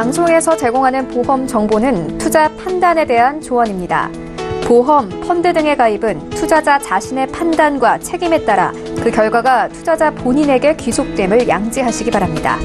방송에서 제공하는 보험 정보는 투자 판단에 대한 조언입니다. 보험, 펀드 등의 가입은 투자자 자신의 판단과 책임에 따라 그 결과가 투자자 본인에게 귀속됨을 양지하시기 바랍니다.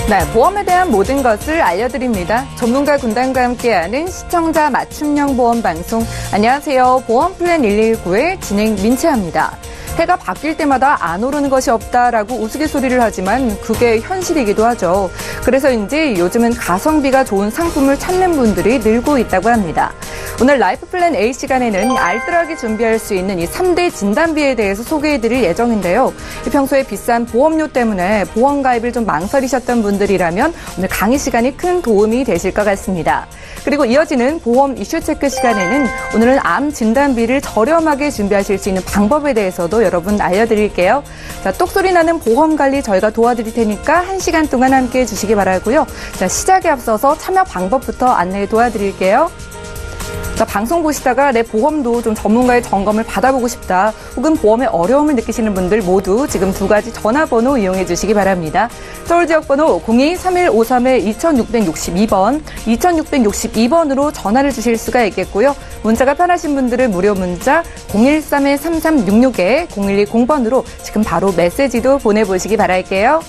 네, 보험에 대한 모든 것을 알려드립니다. 전문가 군단과 함께하는 시청자 맞춤형 보험 방송. 안녕하세요. 보험 플랜 119의 진행 민채합니다. 해가 바뀔 때마다 안 오르는 것이 없다라고 우스갯소리를 하지만 그게 현실이기도 하죠. 그래서인지 요즘은 가성비가 좋은 상품을 찾는 분들이 늘고 있다고 합니다. 오늘 라이프 플랜 A 시간에는 알뜰하게 준비할 수 있는 이 3대 진단비에 대해서 소개해드릴 예정인데요. 평소에 비싼 보험료 때문에 보험 가입을 좀 망설이셨던 분들이라면 오늘 강의 시간이 큰 도움이 되실 것 같습니다. 그리고 이어지는 보험 이슈 체크 시간에는 오늘은 암 진단비를 저렴하게 준비하실 수 있는 방법에 대해서도 여러분 알려드릴게요. 자, 똑소리 나는 보험 관리 저희가 도와드릴 테니까 1시간 동안 함께해 주시기 바라고요. 자, 시작에 앞서서 참여 방법부터 안내해 도와드릴게요. 자, 방송 보시다가 내 보험도 좀 전문가의 점검을 받아보고 싶다. 혹은 보험에 어려움을 느끼시는 분들 모두 지금 두 가지 전화번호 이용해 주시기 바랍니다. 서울 지역번호 02-3153-2662번, 2662번으로 전화를 주실 수가 있겠고요. 문자가 편하신 분들은 무료 문자 013-3366에 0120번으로 지금 바로 메시지도 보내보시기 바랄게요.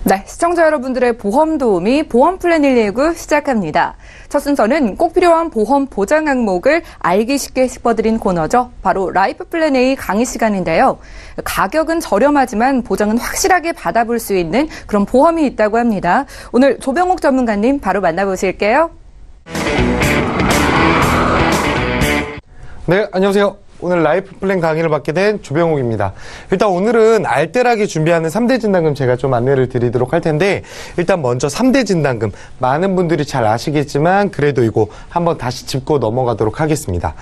네, 시청자 여러분들의 보험 도우미 보험 플랜 119 시작합니다. 첫 순서는 꼭 필요한 보험 보장 항목을 알기 쉽게 짚어드린 코너죠. 바로 라이프 플랜 A 강의 시간인데요. 가격은 저렴하지만 보장은 확실하게 받아볼 수 있는 그런 보험이 있다고 합니다. 오늘 조병옥 전문가님 바로 만나보실게요. 네, 안녕하세요. 오늘 라이프 플랜 강의를 받게 된 조병옥입니다. 일단 오늘은 알뜰하게 준비하는 3대 진단금 제가 좀 안내를 드리도록 할 텐데, 일단 먼저 3대 진단금 많은 분들이 잘 아시겠지만 그래도 이거 한번 다시 짚고 넘어가도록 하겠습니다.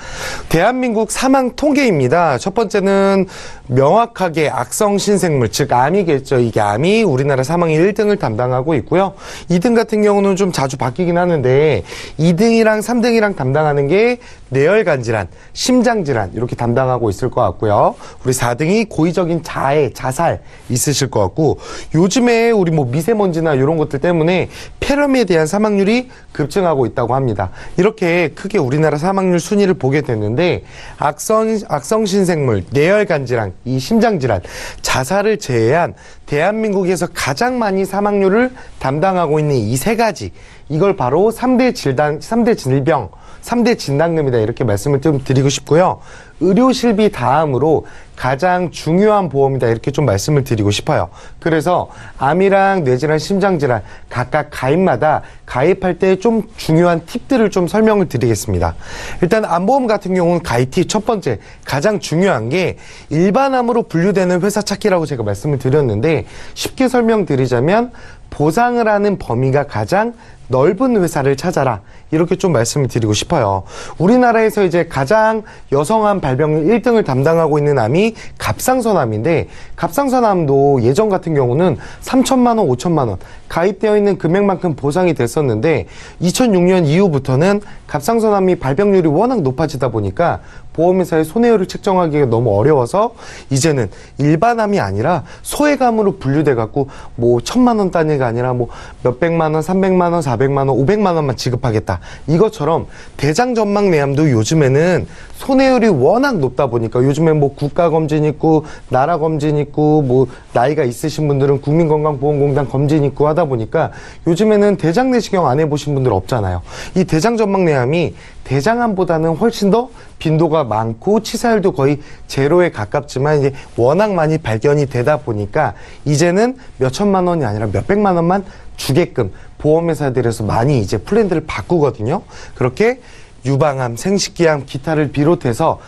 대한민국 사망 통계입니다. 첫 번째는 명확하게 악성 신생물, 즉 암이겠죠. 이게 암이 우리나라 사망의 1등을 담당하고 있고요. 2등 같은 경우는 좀 자주 바뀌긴 하는데 2등이랑 3등이랑 담당하는 게 뇌혈관 질환, 심장 질환 이렇게 담당하고 있을 것 같고요. 우리 4등이 고의적인 자해, 자살 있으실 것 같고, 요즘에 우리 뭐 미세먼지나 이런 것들 때문에 폐렴에 대한 사망률이 급증하고 있다고 합니다. 이렇게 크게 우리나라 사망률 순위를 보게 됐는데 악성 신생물, 뇌혈관 질환, 이 심장 질환, 자살을 제외한 대한민국에서 가장 많이 사망률을 담당하고 있는 이 세 가지, 이걸 바로 3대 질병, 3대 진단금이다 이렇게 말씀을 좀 드리고 싶고요. 의료실비 다음으로 가장 중요한 보험이다 이렇게 좀 말씀을 드리고 싶어요. 그래서 암이랑 뇌질환, 심장질환 각각 가입마다 가입할 때 좀 중요한 팁들을 좀 설명을 드리겠습니다. 일단 암보험 같은 경우는 가입 팁 첫 번째, 가장 중요한 게 일반암으로 분류되는 회사 찾기라고 제가 말씀을 드렸는데, 쉽게 설명드리자면 보상을 하는 범위가 가장 넓은 회사를 찾아라 이렇게 좀 말씀을 드리고 싶어요. 우리나라에서 이제 가장 여성암 발병률 1등을 담당하고 있는 암이 갑상선암인데, 갑상선암도 예전 같은 경우는 3천만 원, 5천만 원 가입되어 있는 금액만큼 보상이 됐었는데 2006년 이후부터는 갑상선암이 발병률이 워낙 높아지다 보니까 보험회사의 손해율을 책정하기가 너무 어려워서 이제는 일반암이 아니라 소액암으로 분류돼 갖고 뭐 1,000만 원 단위가 아니라 뭐 몇백만 원, 300만 원, 400만 원, 500만 원만 지급하겠다. 이것처럼 대장전막내암도 요즘에는 손해율이 워낙 높다 보니까 요즘에 뭐 국가검진 있고 나라검진 있고 뭐 나이가 있으신 분들은 국민건강보험공단 검진 있고 하다 보니까 요즘에는 대장내시경 안 해보신 분들 없잖아요. 이 대장전막내암이 대장암보다는 훨씬 더 빈도가 많고 치사율도 거의 제로에 가깝지만 이제 워낙 많이 발견이 되다 보니까 이제는 몇 천만 원이 아니라 몇 백만 원만 주게끔 보험회사들에서 많이 이제 플랜들을 바꾸거든요. 그렇게 유방암, 생식기암, 기타를 비롯해서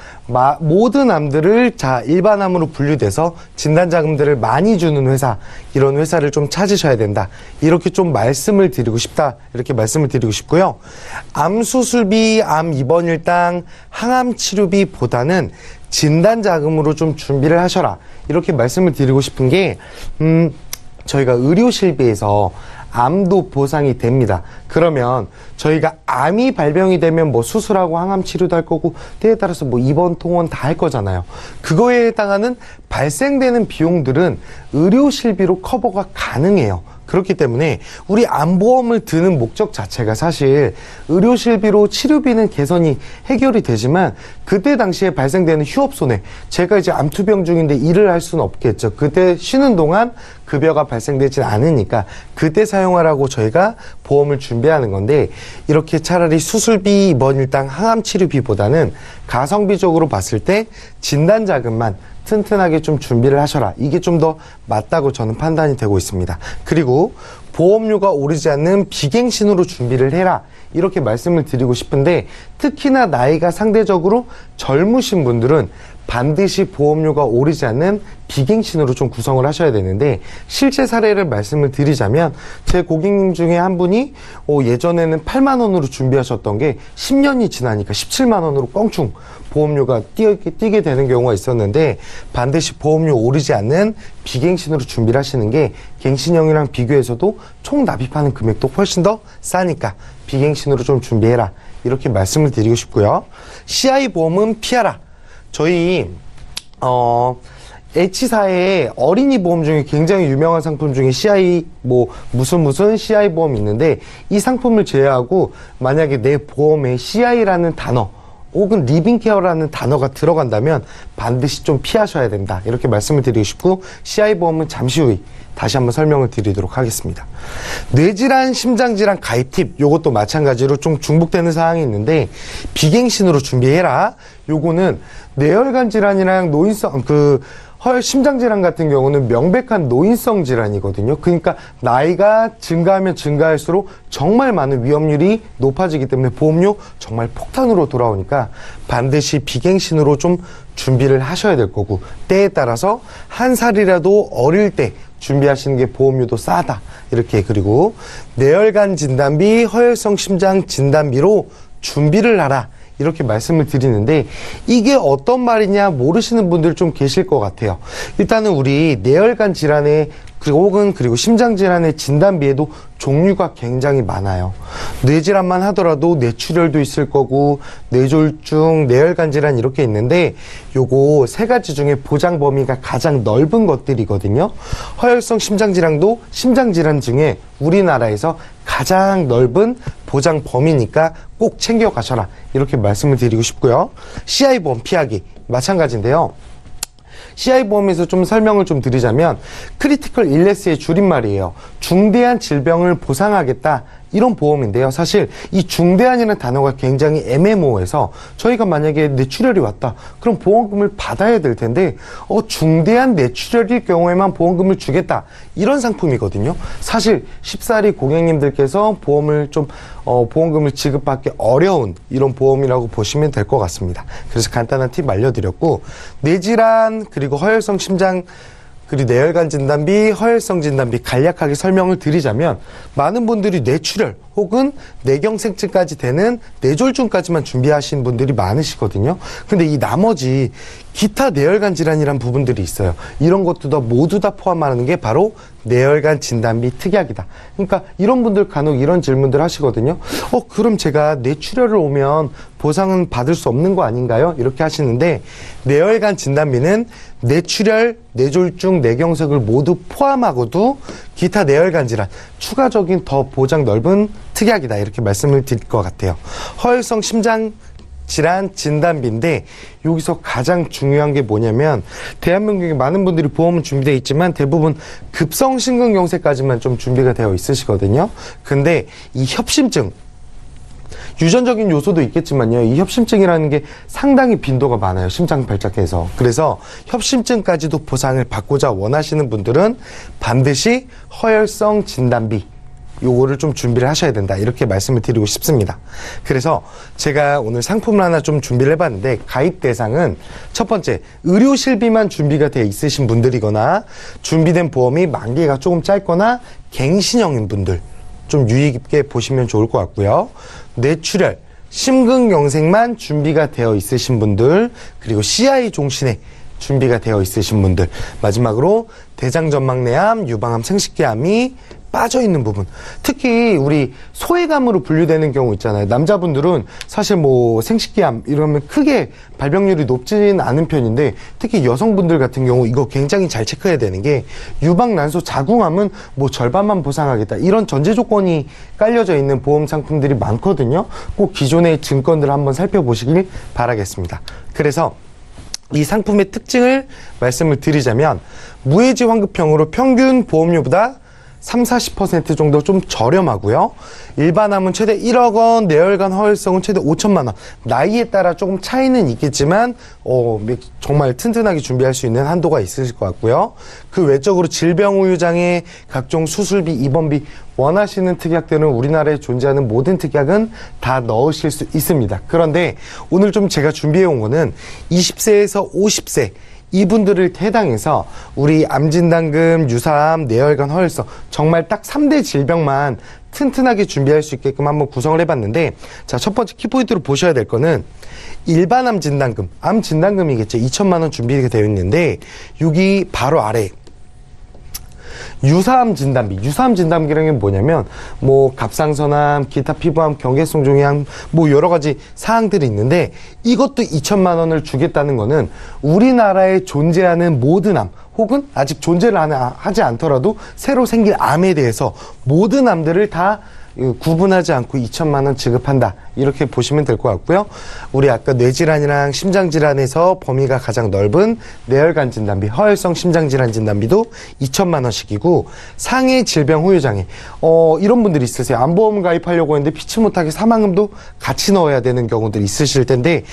모든 암들을 일반암으로 분류돼서 진단자금들을 많이 주는 회사, 이런 회사를 좀 찾으셔야 된다. 이렇게 좀 말씀을 드리고 싶다. 이렇게 말씀을 드리고 싶고요. 암 수술비, 암 입원일당, 항암 치료비보다는 진단자금으로 좀 준비를 하셔라. 이렇게 말씀을 드리고 싶은 게, 저희가 의료실비에서 암도 보상이 됩니다. 그러면 저희가 암이 발병이 되면 뭐 수술하고 항암 치료도 할 거고 때에 따라서 뭐 입원 통원 다 할 거잖아요. 그거에 해당하는 발생되는 비용들은 의료실비로 커버가 가능해요. 그렇기 때문에 우리 암보험을 드는 목적 자체가 사실 의료실비로 치료비는 개선이 해결이 되지만 그때 당시에 발생되는 휴업손해, 제가 이제 암투병 중인데 일을 할 수는 없겠죠. 그때 쉬는 동안 급여가 발생되진 않으니까 그때 사용하라고 저희가 보험을 준비하는 건데, 이렇게 차라리 수술비, 입원일당, 항암 치료비보다는 가성비적으로 봤을 때 진단자금만 튼튼하게 좀 준비를 하셔라. 이게 좀 더 맞다고 저는 판단이 되고 있습니다. 그리고 보험료가 오르지 않는 비갱신으로 준비를 해라. 이렇게 말씀을 드리고 싶은데, 특히나 나이가 상대적으로 젊으신 분들은 반드시 보험료가 오르지 않는 비갱신으로 좀 구성을 하셔야 되는데, 실제 사례를 말씀을 드리자면 제 고객님 중에 한 분이 예전에는 8만 원으로 준비하셨던 게 10년이 지나니까 17만 원으로 껑충 보험료가 뛰게 되는 경우가 있었는데, 반드시 보험료 오르지 않는 비갱신으로 준비를 하시는 게 갱신형이랑 비교해서도 총 납입하는 금액도 훨씬 더 싸니까 비갱신으로 좀 준비해라. 이렇게 말씀을 드리고 싶고요. CI 보험은 피하라. 저희 H사의 어린이 보험 중에 굉장히 유명한 상품 중에 CI 무슨 CI 보험이 있는데, 이 상품을 제외하고 만약에 내 보험에 CI라는 단어 혹은 리빙케어라는 단어가 들어간다면 반드시 좀 피하셔야 된다. 이렇게 말씀을 드리고 싶고, CI 보험은 잠시 후에 다시 한번 설명을 드리도록 하겠습니다. 뇌질환, 심장질환 가입 팁, 요것도 마찬가지로 좀 중복되는 사항이 있는데, 비갱신으로 준비해라. 요거는 뇌혈관 질환이랑 노인성 심장질환 같은 경우는 명백한 노인성 질환이거든요. 그러니까 나이가 증가하면 증가할수록 정말 많은 위험률이 높아지기 때문에 보험료 정말 폭탄으로 돌아오니까 반드시 비갱신으로 좀 준비를 하셔야 될 거고, 때에 따라서 한 살이라도 어릴 때 준비하시는 게 보험료도 싸다. 이렇게. 그리고 뇌혈관 진단비, 허혈성 심장 진단비로 준비를 하라. 이렇게 말씀을 드리는데, 이게 어떤 말이냐 모르시는 분들 좀 계실 것 같아요. 일단은 우리 뇌혈관 질환의 그리고 심장질환의 진단비에도 종류가 굉장히 많아요. 뇌질환만 하더라도 뇌출혈도 있을 거고, 뇌졸중, 뇌혈관 질환 이렇게 있는데, 요거 세 가지 중에 보장 범위가 가장 넓은 것들이거든요. 허혈성 심장질환도 심장질환 중에 우리나라에서 가장 넓은 보장 범위니까 꼭 챙겨가셔라. 이렇게 말씀을 드리고 싶고요. CI보험 피하기 마찬가지인데요. CI보험에서 좀 설명을 좀 드리자면 크리티컬 일네스의 줄임말이에요. 중대한 질병을 보상하겠다. 이런 보험인데요. 사실 이 중대한이라는 단어가 굉장히 애매모호해서 저희가 만약에 뇌출혈이 왔다. 그럼 보험금을 받아야 될 텐데 중대한 뇌출혈일 경우에만 보험금을 주겠다. 이런 상품이거든요. 사실 쉽사리 고객님들께서 보험금을 지급받기 어려운 이런 보험이라고 보시면 될 것 같습니다. 그래서 간단한 팁 알려드렸고, 뇌질환 그리고 허혈성 심장 그리고 뇌혈관 진단비, 허혈성 진단비 간략하게 설명을 드리자면, 많은 분들이 뇌출혈 혹은 뇌경색증까지 되는 뇌졸중까지만 준비하신 분들이 많으시거든요. 근데 이 나머지 기타 뇌혈관 질환이란 부분들이 있어요. 이런 것도 모두 다 포함하는 게 바로 뇌혈관 진단비 특약이다. 그러니까 이런 분들 간혹 이런 질문들 하시거든요. 그럼 제가 뇌출혈을 오면 보상은 받을 수 없는 거 아닌가요? 이렇게 하시는데, 뇌혈관 진단비는 뇌출혈, 뇌졸중, 뇌경색을 모두 포함하고도 기타 뇌혈관 질환, 추가적인 더 보장 넓은 특약이다. 이렇게 말씀을 드릴 것 같아요. 허혈성 심장 질환 진단비인데, 여기서 가장 중요한 게 뭐냐면, 대한민국에 많은 분들이 보험은 준비되어 있지만 대부분 급성 심근경색까지만 좀 준비가 되어 있으시거든요. 근데 이 협심증, 유전적인 요소도 있겠지만요, 이 협심증이라는 게 상당히 빈도가 많아요. 심장 발작해서. 그래서 협심증까지도 보상을 받고자 원하시는 분들은 반드시 허혈성 진단비 요거를 좀 준비를 하셔야 된다. 이렇게 말씀을 드리고 싶습니다. 그래서 제가 오늘 상품을 하나 좀 준비를 해봤는데 가입 대상은 첫 번째 의료 실비만 준비가 돼 있으신 분들이거나 준비된 보험이 만기가 조금 짧거나 갱신형인 분들 좀 유의 깊게 보시면 좋을 것 같고요. 뇌출혈, 심근경색만 준비가 되어 있으신 분들, 그리고 CI 종신에 준비가 되어 있으신 분들, 마지막으로 대장전막내암, 유방암, 생식기암이 빠져있는 부분, 특히 우리 소외감으로 분류되는 경우 있잖아요. 남자분들은 사실 뭐 생식기암 이러면 크게 발병률이 높지는 않은 편인데 특히 여성분들 같은 경우 이거 굉장히 잘 체크해야 되는 게 유방난소 자궁암은 뭐 절반만 보상하겠다 이런 전제 조건이 깔려져 있는 보험 상품들이 많거든요. 꼭 기존의 증권들을 한번 살펴보시길 바라겠습니다. 그래서 이 상품의 특징을 말씀을 드리자면 무해지 환급형으로 평균 보험료보다 30-40% 정도 좀 저렴하고요. 일반암은 최대 1억 원, 뇌혈관 허혈성은 최대 5천만 원. 나이에 따라 조금 차이는 있겠지만 정말 튼튼하게 준비할 수 있는 한도가 있으실 것 같고요. 그 외적으로 질병우유장애, 각종 수술비, 입원비 원하시는 특약들은 우리나라에 존재하는 모든 특약은 다 넣으실 수 있습니다. 그런데 오늘 좀 제가 준비해 온 거는 20세에서 50세 이분들을 해당해서 우리 암진단금, 유사암, 뇌혈관, 허혈성 정말 딱 3대 질병만 튼튼하게 준비할 수 있게끔 한번 구성을 해봤는데 자, 첫 번째 키포인트로 보셔야 될 거는 일반 암 진단금, 암 진단금이겠죠. 2천만 원 준비가 되어 있는데 여기 바로 아래 유사암 진단비. 유사암 진단비라는 게 뭐냐면 뭐 갑상선암, 기타 피부암, 경계성 종양암 뭐 여러 가지 사항들이 있는데 이것도 2천만 원을 주겠다는 거는 우리나라에 존재하는 모든 암 혹은 아직 존재를 하지 않더라도 새로 생길 암에 대해서 모든 암들을 다 구분하지 않고 2천만 원 지급한다. 이렇게 보시면 될 것 같고요. 우리 아까 뇌질환이랑 심장질환에서 범위가 가장 넓은 뇌혈관 진단비, 허혈성 심장질환 진단비도 2천만 원씩이고 상해 질병 후유장애 이런 분들이 있으세요. 암보험 가입하려고 했는데 피치 못하게 사망금도 같이 넣어야 되는 경우들이 있으실 텐데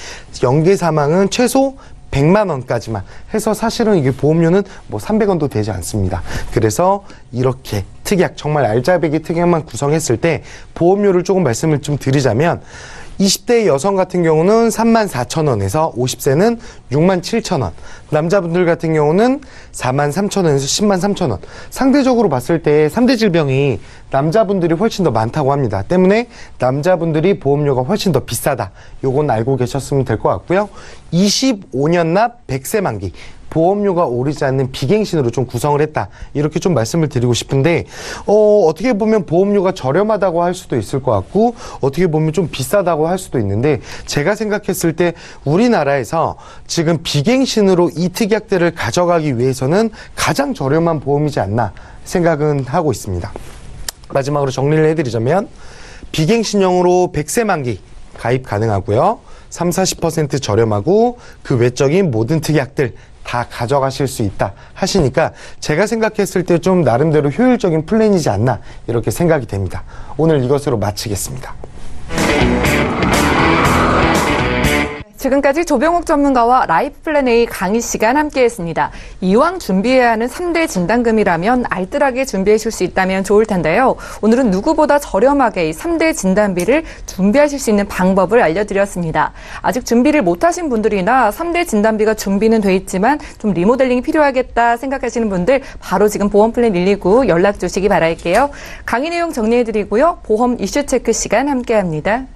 연계 사망은 최소 100만 원까지만 해서 사실은 이게 보험료는 뭐 300원도 되지 않습니다. 그래서 이렇게 특약, 정말 알짜배기 특약만 구성했을 때 보험료를 조금 말씀을 좀 드리자면 20대 여성 같은 경우는 34,000원에서 50세는 67,000원. 남자분들 같은 경우는 43,000원에서 103,000원. 상대적으로 봤을 때 3대 질병이 남자분들이 훨씬 더 많다고 합니다. 때문에 남자분들이 보험료가 훨씬 더 비싸다. 요건 알고 계셨으면 될 것 같고요. 25년 납 100세 만기. 보험료가 오르지 않는 비갱신으로 좀 구성을 했다. 이렇게 좀 말씀을 드리고 싶은데 어떻게 보면 보험료가 저렴하다고 할 수도 있을 것 같고 어떻게 보면 좀 비싸다고 할 수도 있는데 제가 생각했을 때 우리나라에서 지금 비갱신으로 이 특약들을 가져가기 위해서는 가장 저렴한 보험이지 않나 생각은 하고 있습니다. 마지막으로 정리를 해드리자면 비갱신형으로 100세 만기 가입 가능하고요. 30-40% 저렴하고 그 외적인 모든 특약들 다 가져가실 수 있다 하시니까 제가 생각했을 때 좀 나름대로 효율적인 플랜이지 않나 이렇게 생각이 됩니다. 오늘 이것으로 마치겠습니다. 지금까지 조병욱 전문가와 라이프 플랜 A 강의 시간 함께했습니다. 이왕 준비해야 하는 3대 진단금이라면 알뜰하게 준비하실 수 있다면 좋을 텐데요. 오늘은 누구보다 저렴하게 이 3대 진단비를 준비하실 수 있는 방법을 알려드렸습니다. 아직 준비를 못하신 분들이나 3대 진단비가 준비는 돼 있지만 좀 리모델링이 필요하겠다 생각하시는 분들 바로 지금 보험 플랜 129 연락 주시기 바랄게요. 강의 내용 정리해드리고요. 보험 이슈 체크 시간 함께합니다.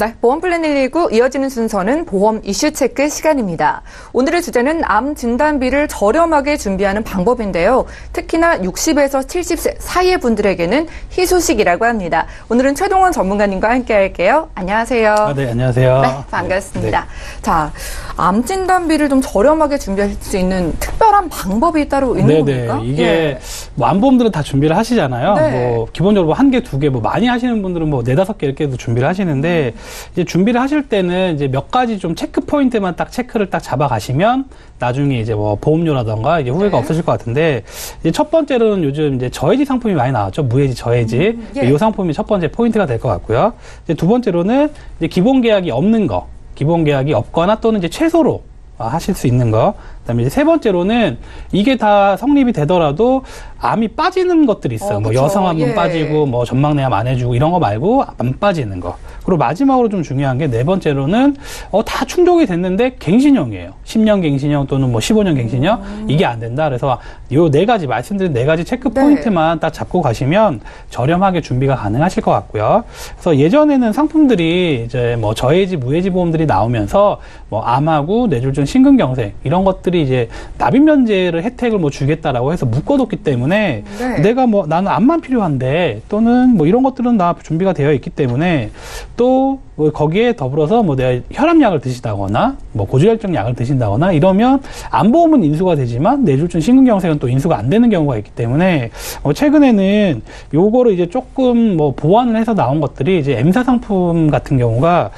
네, 보험 플랜 119 이어지는 순서는 보험 이슈 체크 시간입니다. 오늘의 주제는 암 진단비를 저렴하게 준비하는 방법인데요. 특히나 60에서 70세 사이의 분들에게는 희소식이라고 합니다. 오늘은 최동원 전문가님과 함께 할게요. 안녕하세요. 네, 안녕하세요. 네, 반갑습니다. 네. 자, 암 진단비를 좀 저렴하게 준비할 수 있는 특별한 방법이 따로 있는 겁니까? 이게 뭐 암보험들은 다 준비를 하시잖아요. 네. 뭐 기본적으로 뭐 한 개, 두 개, 뭐 많이 하시는 분들은 뭐 4-5개 이렇게도 준비를 하시는데 이제 준비를 하실 때는 이제 몇 가지 좀 체크 포인트만 딱 체크를 딱 잡아가시면 나중에 이제 뭐 보험료라던가 이제 후회가 없으실 것 같은데 이제 첫 번째로는 요즘 이제 저해지 상품이 많이 나왔죠. 무해지, 저해지. 이 상품이 첫 번째 포인트가 될 것 같고요. 이제 두 번째로는 이제 기본 계약이 없는 거, 기본 계약이 없거나 또는 이제 최소로 하실 수 있는 거. 그다음에 이제 세 번째로는 이게 다 성립이 되더라도 암이 빠지는 것들이 있어요. 뭐 여성암은 빠지고 뭐 전막내암 안 해주고 이런 거 말고 안 빠지는 거. 그리고 마지막으로 좀 중요한 게 네 번째로는 다 충족이 됐는데 갱신형이에요. 10년 갱신형 또는 뭐 15년 갱신형 이게 안 된다. 그래서 요 네 가지 말씀드린 네 가지 체크 포인트만 딱 잡고 가시면 저렴하게 준비가 가능하실 것 같고요. 그래서 예전에는 상품들이 이제 뭐 저해지, 무해지 보험들이 나오면서 뭐 암하고 뇌졸중, 심근경색 이런 것들이 이제 납입 면제를 혜택을 뭐 주겠다라고 해서 묶어뒀기 때문에 내가 뭐 나는 암만 필요한데 또는 뭐 이런 것들은 다 준비가 되어 있기 때문에 또 거기에 더불어서 뭐 내가 혈압약을 드시다거나 뭐 고지혈증 약을 드신다거나 이러면 암보험은 인수가 되지만 뇌졸중, 심근경색은 또 인수가 안 되는 경우가 있기 때문에 최근에는 요거를 이제 조금 뭐 보완을 해서 나온 것들이 이제 M사 상품 같은 경우가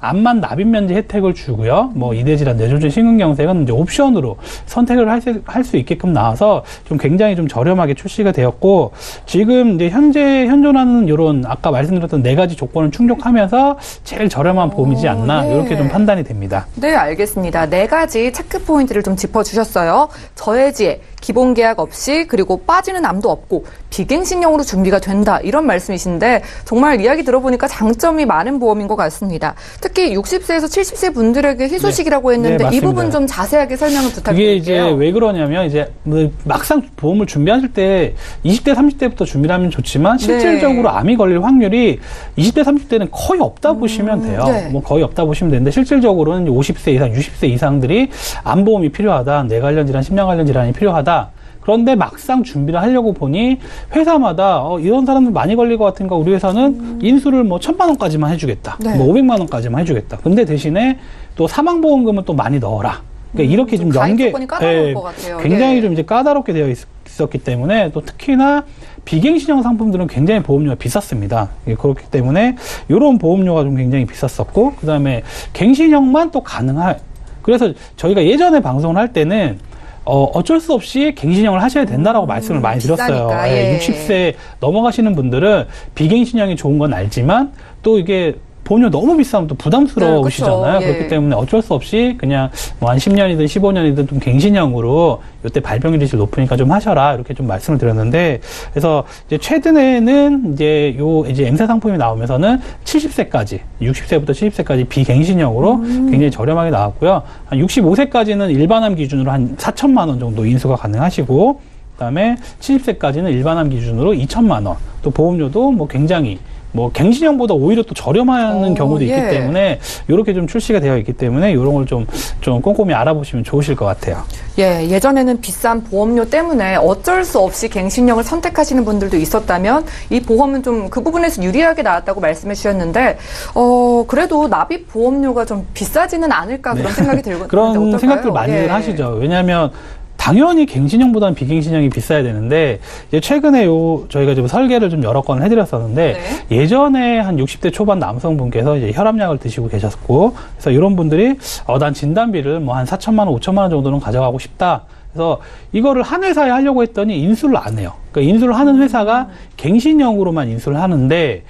암만 납입 면제 혜택을 주고요. 뭐 이대질환, 뇌졸중, 심근경색은 이제 옵션으로 선택을 할 수 있게끔 나와서 좀 굉장히 좀 저렴하게 출시가 되었고 지금 이제 현존하는 요런 아까 말씀드렸던 네 가지 조건을 충족하면서 제일 저렴한 보험이지 않나 이렇게 좀 판단이 됩니다. 네, 알겠습니다. 네 가지 체크 포인트를 좀 짚어주셨어요. 저해지, 기본 계약 없이 그리고 빠지는 암도 없고 비갱신형으로 준비가 된다 이런 말씀이신데 정말 이야기 들어보니까 장점이 많은 보험인 것 같습니다. 특히 60세에서 70세 분들에게 희소식이라고 했는데 이 부분 좀 자세하게 설명을 부탁드릴게요. 이게 이제 왜 그러냐면 이제 막상 보험을 준비하실 때 20대, 30대부터 준비를 하면 좋지만 실질적으로 암이 걸릴 확률이 20대, 30대는 거의 없다 보시면 돼요. 뭐 거의 없다 보시면 되는데 실질적으로는 50세 이상, 60세 이상들이 암보험이 필요하다, 뇌 관련 질환, 심장 관련 질환이 필요하다. 그런데 막상 준비를 하려고 보니 회사마다 이런 사람들 많이 걸릴 것 같으니까 우리 회사는 인수를 뭐 1,000만 원까지만 해주겠다. 뭐 500만 원까지만 해주겠다. 근데 대신에 또 사망보험금은 또 많이 넣어라. 그러니까 이렇게 좀 연계, 굉장히 좀 이제 까다롭게 되어 있었기 때문에 또 특히나 비갱신형 상품들은 굉장히 보험료가 비쌌습니다. 그렇기 때문에 이런 보험료가 좀 굉장히 비쌌었고 그 다음에 갱신형만 또 가능할. 그래서 저희가 예전에 방송을 할 때는 어쩔 수 없이 갱신형을 하셔야 된다라고 말씀을 많이 드렸어요. 60세 넘어가시는 분들은 비갱신형이 좋은 건 알지만 또 이게 보험료 너무 비싸면 또 부담스러우시잖아요. 그렇기 때문에 어쩔 수 없이 그냥 뭐 한 10년이든 15년이든 좀 갱신형으로 이때 발병 리스크 높으니까 좀 하셔라 이렇게 좀 말씀을 드렸는데 그래서 이제 최근에는 이제 이제 M사 상품이 나오면서는 70세까지 60세부터 70세까지 비갱신형으로 굉장히 저렴하게 나왔고요. 한 65세까지는 일반암 기준으로 한 4천만 원 정도 인수가 가능하시고 그다음에 70세까지는 일반암 기준으로 2천만 원. 또 보험료도 뭐 굉장히 뭐 갱신형보다 오히려 또 저렴한 경우도 있기 때문에 이렇게 좀 출시가 되어 있기 때문에 이런 걸 좀 꼼꼼히 알아보시면 좋으실 것 같아요. 예전에는 비싼 보험료 때문에 어쩔 수 없이 갱신형을 선택하시는 분들도 있었다면 이 보험은 좀 그 부분에서 유리하게 나왔다고 말씀해 주셨는데 그래도 납입 보험료가 좀 비싸지는 않을까 그런 생각이 들거든요. 그런 생각들 많이들 하시죠. 왜냐하면 당연히 갱신형보다는 비갱신형이 비싸야 되는데 이제 최근에 저희가 좀 설계를 좀 여러 건을 해드렸었는데 예전에 한 60대 초반 남성분께서 이제 혈압약을 드시고 계셨고 그래서 이런 분들이 난 진단비를 뭐 한 4천만 원, 5천만 원 정도는 가져가고 싶다. 그래서 이거를 한 회사에 하려고 했더니 인수를 안 해요. 그러니까 인수를 하는 회사가 갱신형으로만 인수를 하는데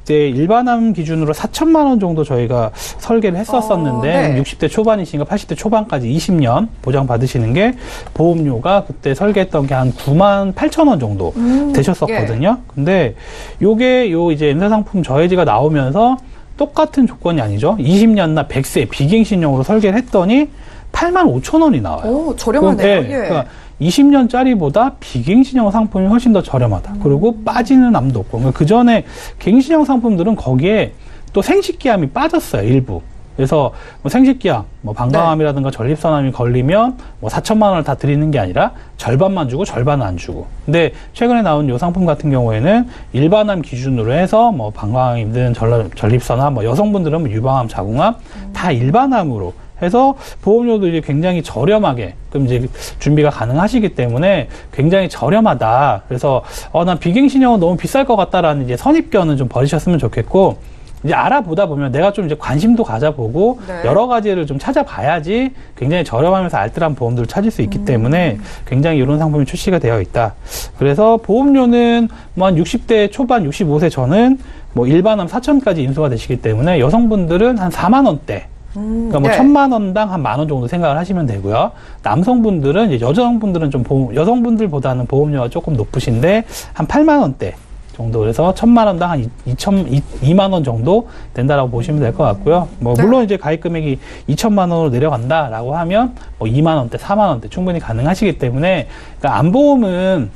이제 일반암 기준으로 4천만 원 정도 저희가 설계를 했었었는데 60대 초반이시니까 80대 초반까지 20년 보장 받으시는 게 보험료가 그때 설계했던 게 한 9만 8천 원 정도 되셨었거든요. 근데 요게 이제 M사 상품 저해지가 나오면서 똑같은 조건이 아니죠. 20년나 100세 비갱신형으로 설계를 했더니 8만 5천 원이 나와요. 저렴하네요. 그러니까 20년짜리보다 비갱신형 상품이 훨씬 더 저렴하다. 그리고 빠지는 암도 없고. 그러니까 그 전에 갱신형 상품들은 거기에 또 생식기암이 빠졌어요, 일부. 그래서 뭐 생식기암, 뭐 방광암이라든가 전립선암이 걸리면 뭐 4천만 원을 다 드리는 게 아니라 절반만 주고 절반은 안 주고. 근데 최근에 나온 요 상품 같은 경우에는 일반암 기준으로 해서 뭐 방광암이든 전립선암, 뭐 여성분들은 뭐 유방암, 자궁암 다 일반암으로 해서 보험료도 이제 굉장히 저렴하게 그럼 이제 준비가 가능하시기 때문에 굉장히 저렴하다. 그래서 난 비갱신형은 너무 비쌀 것 같다라는 이제 선입견은 좀 버리셨으면 좋겠고. 이제 알아보다 보면 내가 좀 이제 관심도 가져보고 여러 가지를 좀 찾아봐야지 굉장히 저렴하면서 알뜰한 보험들을 찾을 수 있기 때문에 굉장히 이런 상품이 출시가 되어 있다. 그래서 보험료는 뭐 한 60대 초반, 65세 전은 뭐 일반암 4천까지 인수가 되시기 때문에 여성분들은 한 4만 원대. 그러니까 뭐 1,000만 원당 한 만 원 정도 생각을 하시면 되고요. 남성분들은 이제 여성분들은 좀 여성분들보다는 보험료가 조금 높으신데 한 8만 원대. 정도 그래서 1,000만 원당 한 2만 원 정도 된다라고 보시면 될 것 같고요. 뭐 물론 이제 가입 금액이 2천만 원으로 내려간다라고 하면 뭐 2만 원대, 4만 원대 충분히 가능하시기 때문에 그러니까 암보험은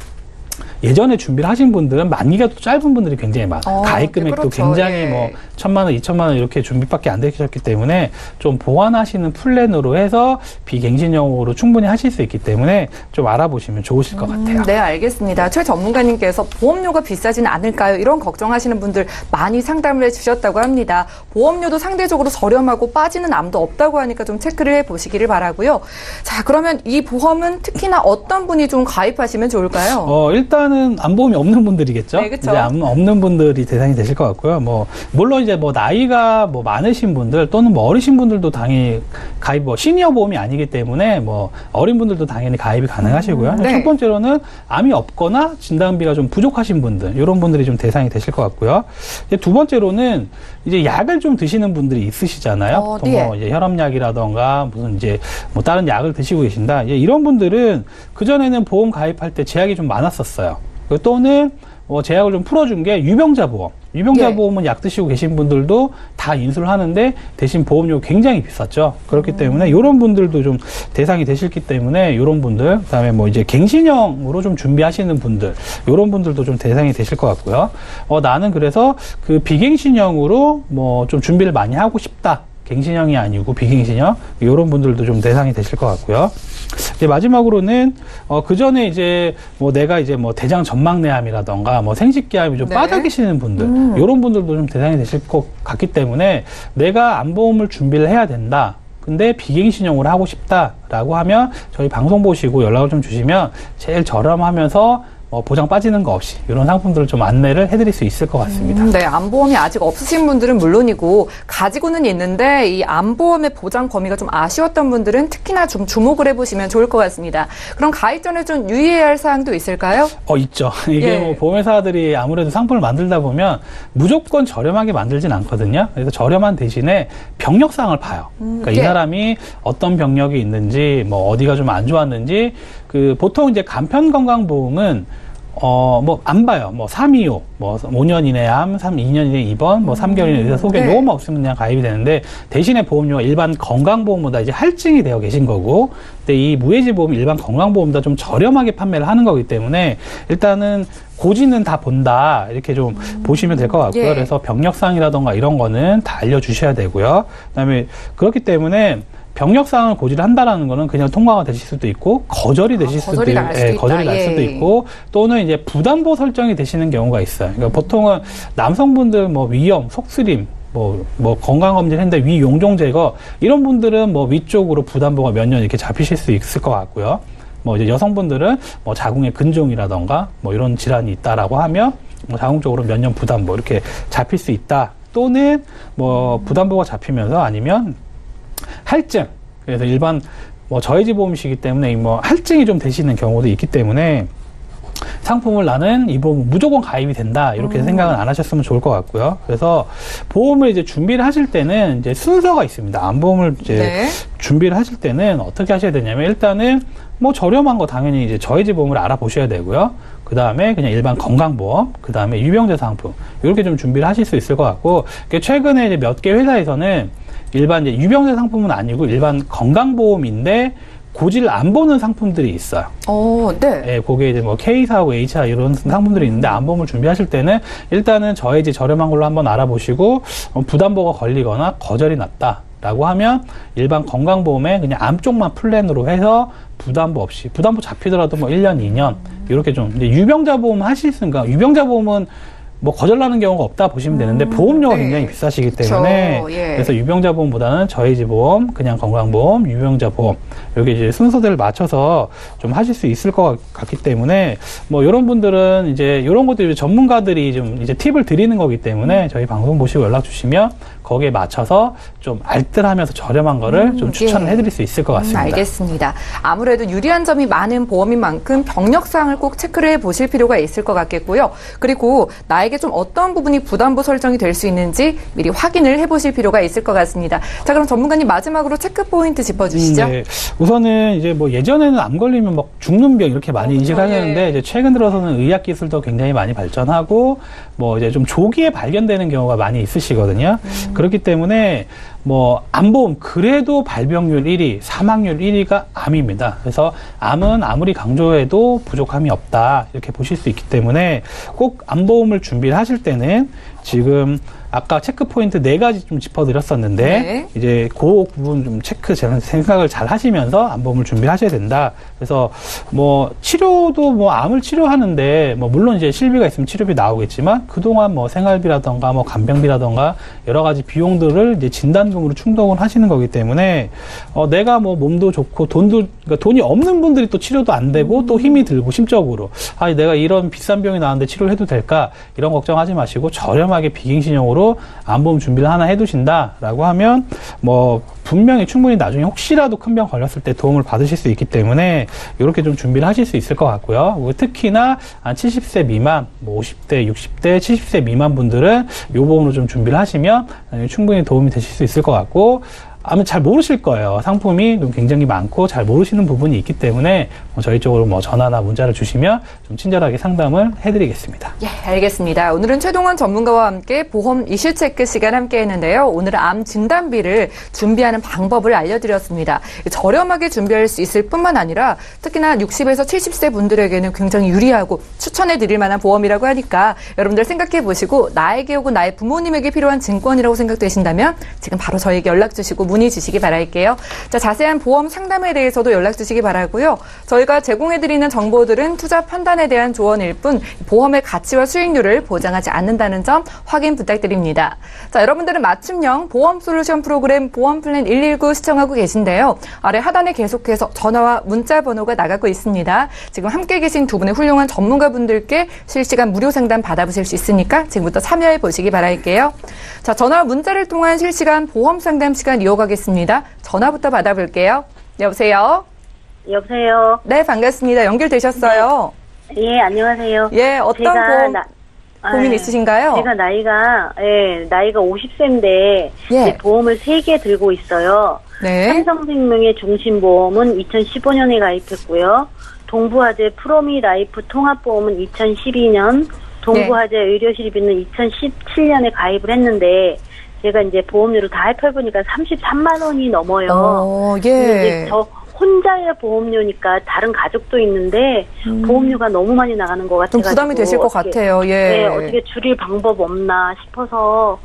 예전에 준비를 하신 분들은 만기가 또 짧은 분들이 굉장히 많아요. 가입 금액도 그렇죠. 굉장히 뭐 1,000만 원, 2,000만 원 이렇게 준비밖에 안 되셨기 때문에 좀 보완하시는 플랜으로 해서 비갱신형으로 충분히 하실 수 있기 때문에 좀 알아보시면 좋으실 것 같아요. 네, 알겠습니다. 최 전문가님께서 보험료가 비싸진 않을까요? 이런 걱정하시는 분들 많이 상담을 해주셨다고 합니다. 보험료도 상대적으로 저렴하고 빠지는 암도 없다고 하니까 좀 체크를 해보시기를 바라고요. 자, 그러면 이 보험은 특히나 어떤 분이 좀 가입하시면 좋을까요? 일단은 암보험이 없는 분들이겠죠. 네, 그렇죠. 이제 암 없는 분들이 대상이 되실 것 같고요. 뭐 물론 이제 뭐 나이가 뭐 많으신 분들 또는 뭐 어리신 분들도 당연히 가입 뭐 시니어 보험이 아니기 때문에 뭐 어린 분들도 당연히 가입이 가능하시고요. 네. 첫 번째로는 암이 없거나 진단비가 좀 부족하신 분들 이런 분들이 좀 대상이 되실 것 같고요. 이제 두 번째로는 이제 약을 좀 드시는 분들이 있으시잖아요. 보통 네. 뭐 이제 혈압약이라던가 무슨 이제 뭐 다른 약을 드시고 계신다. 이제 이런 분들은 그 전에는 보험 가입할 때 제약이 좀 많았었어요. 또는 제약을 좀 풀어준 게 유병자 보험. 유병자 보험은 약 드시고 계신 분들도 다 인수를 하는데 대신 보험료가 굉장히 비쌌죠. 그렇기 때문에 이런 분들도 좀 대상이 되실기 때문에 이런 분들, 그다음에 뭐 이제 갱신형으로 좀 준비하시는 분들, 이런 분들도 좀 대상이 되실 것 같고요. 나는 그래서 그 비갱신형으로 뭐 좀 준비를 많이 하고 싶다. 갱신형이 아니고 비갱신형 이런 분들도 좀 대상이 되실 것 같고요. 이제 마지막으로는 그 전에 이제 뭐 내가 이제 뭐 대장 전막내암이라던가 뭐 생식기암이 좀 빠져 계시는 분들 이런 분들도 좀 대상이 되실 것 같기 때문에 내가 암보험을 준비를 해야 된다. 근데 비갱신형으로 하고 싶다라고 하면 저희 방송 보시고 연락을 좀 주시면 제일 저렴하면서 보장 빠지는 거 없이 이런 상품들을 좀 안내를 해드릴 수 있을 것 같습니다. 네, 암보험이 아직 없으신 분들은 물론이고 가지고는 있는데 이 암보험의 보장 범위가 좀 아쉬웠던 분들은 특히나 좀 주목을 해보시면 좋을 것 같습니다. 그럼 가입 전에 좀 유의해야 할 사항도 있을까요? 있죠. 이게 뭐 보험회사들이 아무래도 상품을 만들다 보면 무조건 저렴하게 만들진 않거든요. 그래서 저렴한 대신에 병력사항을 봐요. 그러니까 이 사람이 어떤 병력이 있는지, 뭐 어디가 좀 안 좋았는지, 보통 이제 간편건강보험은 뭐, 안 봐요. 뭐, 325, 뭐, 5년 이내 암, 2년 이내 입원, 뭐, 3개월 이내 의사 소견, 요거만 없으면 그냥 가입이 되는데, 대신에 보험료가 일반 건강보험보다 이제 할증이 되어 계신 거고, 근데 이 무해지 보험이 일반 건강보험보다 좀 저렴하게 판매를 하는 거기 때문에, 일단은 고지는 다 본다. 이렇게 좀 보시면 될 것 같고요. 그래서 병력사항이라던가 이런 거는 다 알려주셔야 되고요. 그 다음에, 그렇기 때문에, 병력사항을 고지를 한다라는 거는 그냥 통과가 되실 수도 있고 거절이 되실 수도 있고 거절이 날 수도 있고 또는 이제 부담보 설정이 되시는 경우가 있어요. 그러니까 보통은 남성분들 뭐 위염, 속쓰림 뭐 건강검진 했는데 위 용종 제거 이런 분들은 뭐 위쪽으로 부담보가 몇 년 이렇게 잡히실 수 있을 것 같고요. 뭐 이제 여성분들은 뭐 자궁의 근종이라던가 뭐 이런 질환이 있다라고 하면 뭐 자궁 쪽으로 몇 년 부담보 이렇게 잡힐 수 있다. 또는 뭐 부담보가 잡히면서 아니면 할증. 그래서 일반 뭐 저해지 보험이시기 때문에 뭐 할증이 좀 되시는 경우도 있기 때문에 상품을 나는 이 보험 무조건 가입이 된다 이렇게 생각은 안 하셨으면 좋을 것 같고요. 그래서 보험을 이제 준비를 하실 때는 이제 순서가 있습니다. 암보험을 이제 준비를 하실 때는 어떻게 하셔야 되냐면 일단은 뭐 저렴한 거 당연히 이제 저해지 보험을 알아보셔야 되고요. 그 다음에 그냥 일반 건강보험, 그 다음에 유병자 상품 이렇게 좀 준비를 하실 수 있을 것 같고 최근에 이제 몇 개 회사에서는 일반 이제 유병자 상품은 아니고 일반 건강보험인데 고지를 안 보는 상품들이 있어요. 네. 예, 그게 이제 뭐 K사하고 H사 이런 상품들이 있는데 암보험을 준비하실 때는 일단은 저해지 저렴한 걸로 한번 알아보시고 부담보가 걸리거나 거절이 났다라고 하면 일반 건강보험에 그냥 암 쪽만 플랜으로 해서 부담보 없이 부담보 잡히더라도 뭐 1년, 2년 이렇게 좀 이제 유병자 보험 하시니까 유병자 보험은 뭐 거절나는 경우가 없다 보시면 되는데 보험료가 네. 굉장히 비싸시기 때문에 그쵸, 예. 그래서 유병자 보험보다는 저해지 보험, 그냥 건강보험, 유병자 보험 여기 이제 순서대를 맞춰서 좀 하실 수 있을 것 같기 때문에 뭐 이런 분들은 이제 이런 것들 전문가들이 좀 이제 팁을 드리는 거기 때문에 저희 방송 보시고 연락 주시면 거기에 맞춰서 좀 알뜰하면서 저렴한 거를 좀 추천을 예. 해드릴 수 있을 것 같습니다. 알겠습니다. 아무래도 유리한 점이 많은 보험인 만큼 병력사항을 꼭 체크를 해보실 필요가 있을 것 같겠고요. 그리고 나에게 좀 어떤 부분이 부담보 설정이 될 수 있는지 미리 확인을 해보실 필요가 있을 것 같습니다. 자, 그럼 전문가님 마지막으로 체크 포인트 짚어주시죠. 네. 우선은 이제 뭐 예전에는 암 걸리면 막 죽는 병 이렇게 많이 인식하셨는데 예. 이제 최근 들어서는 의학 기술도 굉장히 많이 발전하고 뭐 이제 좀 조기에 발견되는 경우가 많이 있으시거든요. 그렇기 때문에 뭐 암보험 그래도 발병률 1위, 사망률 1위가 암입니다. 그래서 암은 아무리 강조해도 부족함이 없다 이렇게 보실 수 있기 때문에 꼭 암보험을 준비를 하실 때는 지금 아까 체크 포인트 4가지 좀 짚어드렸었는데 네. 이제 그 부분 좀 체크 생각을 잘 하시면서 암보험을 준비하셔야 된다. 그래서 뭐 치료도 뭐 암을 치료하는데 뭐 물론 이제 실비가 있으면 치료비 나오겠지만 그동안 뭐 생활비라던가 뭐 간병비라던가 여러 가지 비용들을 이제 진단금으로 충당을 하시는 거기 때문에 내가 뭐 몸도 좋고 그러니까 돈이 없는 분들이 또 치료도 안 되고 또 힘이 들고 심적으로 내가 이런 비싼 병이 나왔는데 치료를 해도 될까 이런 걱정하지 마시고 저렴하게 비갱신형으로 암보험 준비를 하나 해두신다라고 하면 뭐 분명히 충분히 나중에 혹시라도 큰 병 걸렸을 때 도움을 받으실 수 있기 때문에 이렇게 좀 준비를 하실 수 있을 것 같고요. 그리고 특히나 한 70세 미만, 뭐 50대, 60대, 70세 미만 분들은 이 보험으로 좀 준비를 하시면 충분히 도움이 되실 수 있을 것 같고 아마 잘 모르실 거예요. 상품이 굉장히 많고 잘 모르시는 부분이 있기 때문에 저희 쪽으로 뭐 전화나 문자를 주시면 좀 친절하게 상담을 해드리겠습니다. 예, 알겠습니다. 오늘은 최동원 전문가와 함께 보험 이슈 체크 시간 함께 했는데요. 오늘은 암 진단비를 준비하는 방법을 알려드렸습니다. 저렴하게 준비할 수 있을 뿐만 아니라 특히나 60에서 70세 분들에게는 굉장히 유리하고 추천해드릴 만한 보험이라고 하니까 여러분들 생각해 보시고 나에게 혹은 나의 부모님에게 필요한 증권이라고 생각되신다면 지금 바로 저에게 연락 주시고 문의 주시기 바랄게요. 자, 자세한 보험 상담에 대해서도 연락 주시기 바라고요. 저희가 제공해드리는 정보들은 투자 판단에 대한 조언일 뿐 보험의 가치와 수익률을 보장하지 않는다는 점 확인 부탁드립니다. 자, 여러분들은 맞춤형 보험 솔루션 프로그램 보험플랜 119 시청하고 계신데요. 아래 하단에 계속해서 전화와 문자 번호가 나가고 있습니다. 지금 함께 계신 두 분의 훌륭한 전문가분들께 실시간 무료 상담 받아보실 수 있으니까 지금부터 참여해 보시기 바랄게요. 자, 전화와 문자를 통한 실시간 보험 상담 시간 이어가겠습니다. 전화부터 받아볼게요. 여보세요? 여보세요? 네, 반갑습니다. 연결되셨어요. 네. 예, 안녕하세요. 예, 어떤 보험 고민 있으신가요? 제가 나이가 50세인데, 예. 보험을 3개 들고 있어요. 네. 삼성생명의 종신보험은 2015년에 가입했고요. 동부화재 프로미 라이프 통합보험은 2012년, 동부화재 의료실비는 2017년에 가입을 했는데, 제가 이제 보험료를 다 합해보니까 33만 원이 넘어요. 예. 근데 이제 저 혼자의 보험료니까 다른 가족도 있는데 보험료가 너무 많이 나가는 것 같아요. 좀 부담이 되실 것 같아요. 예. 네, 어떻게 줄일 방법 없나 싶어서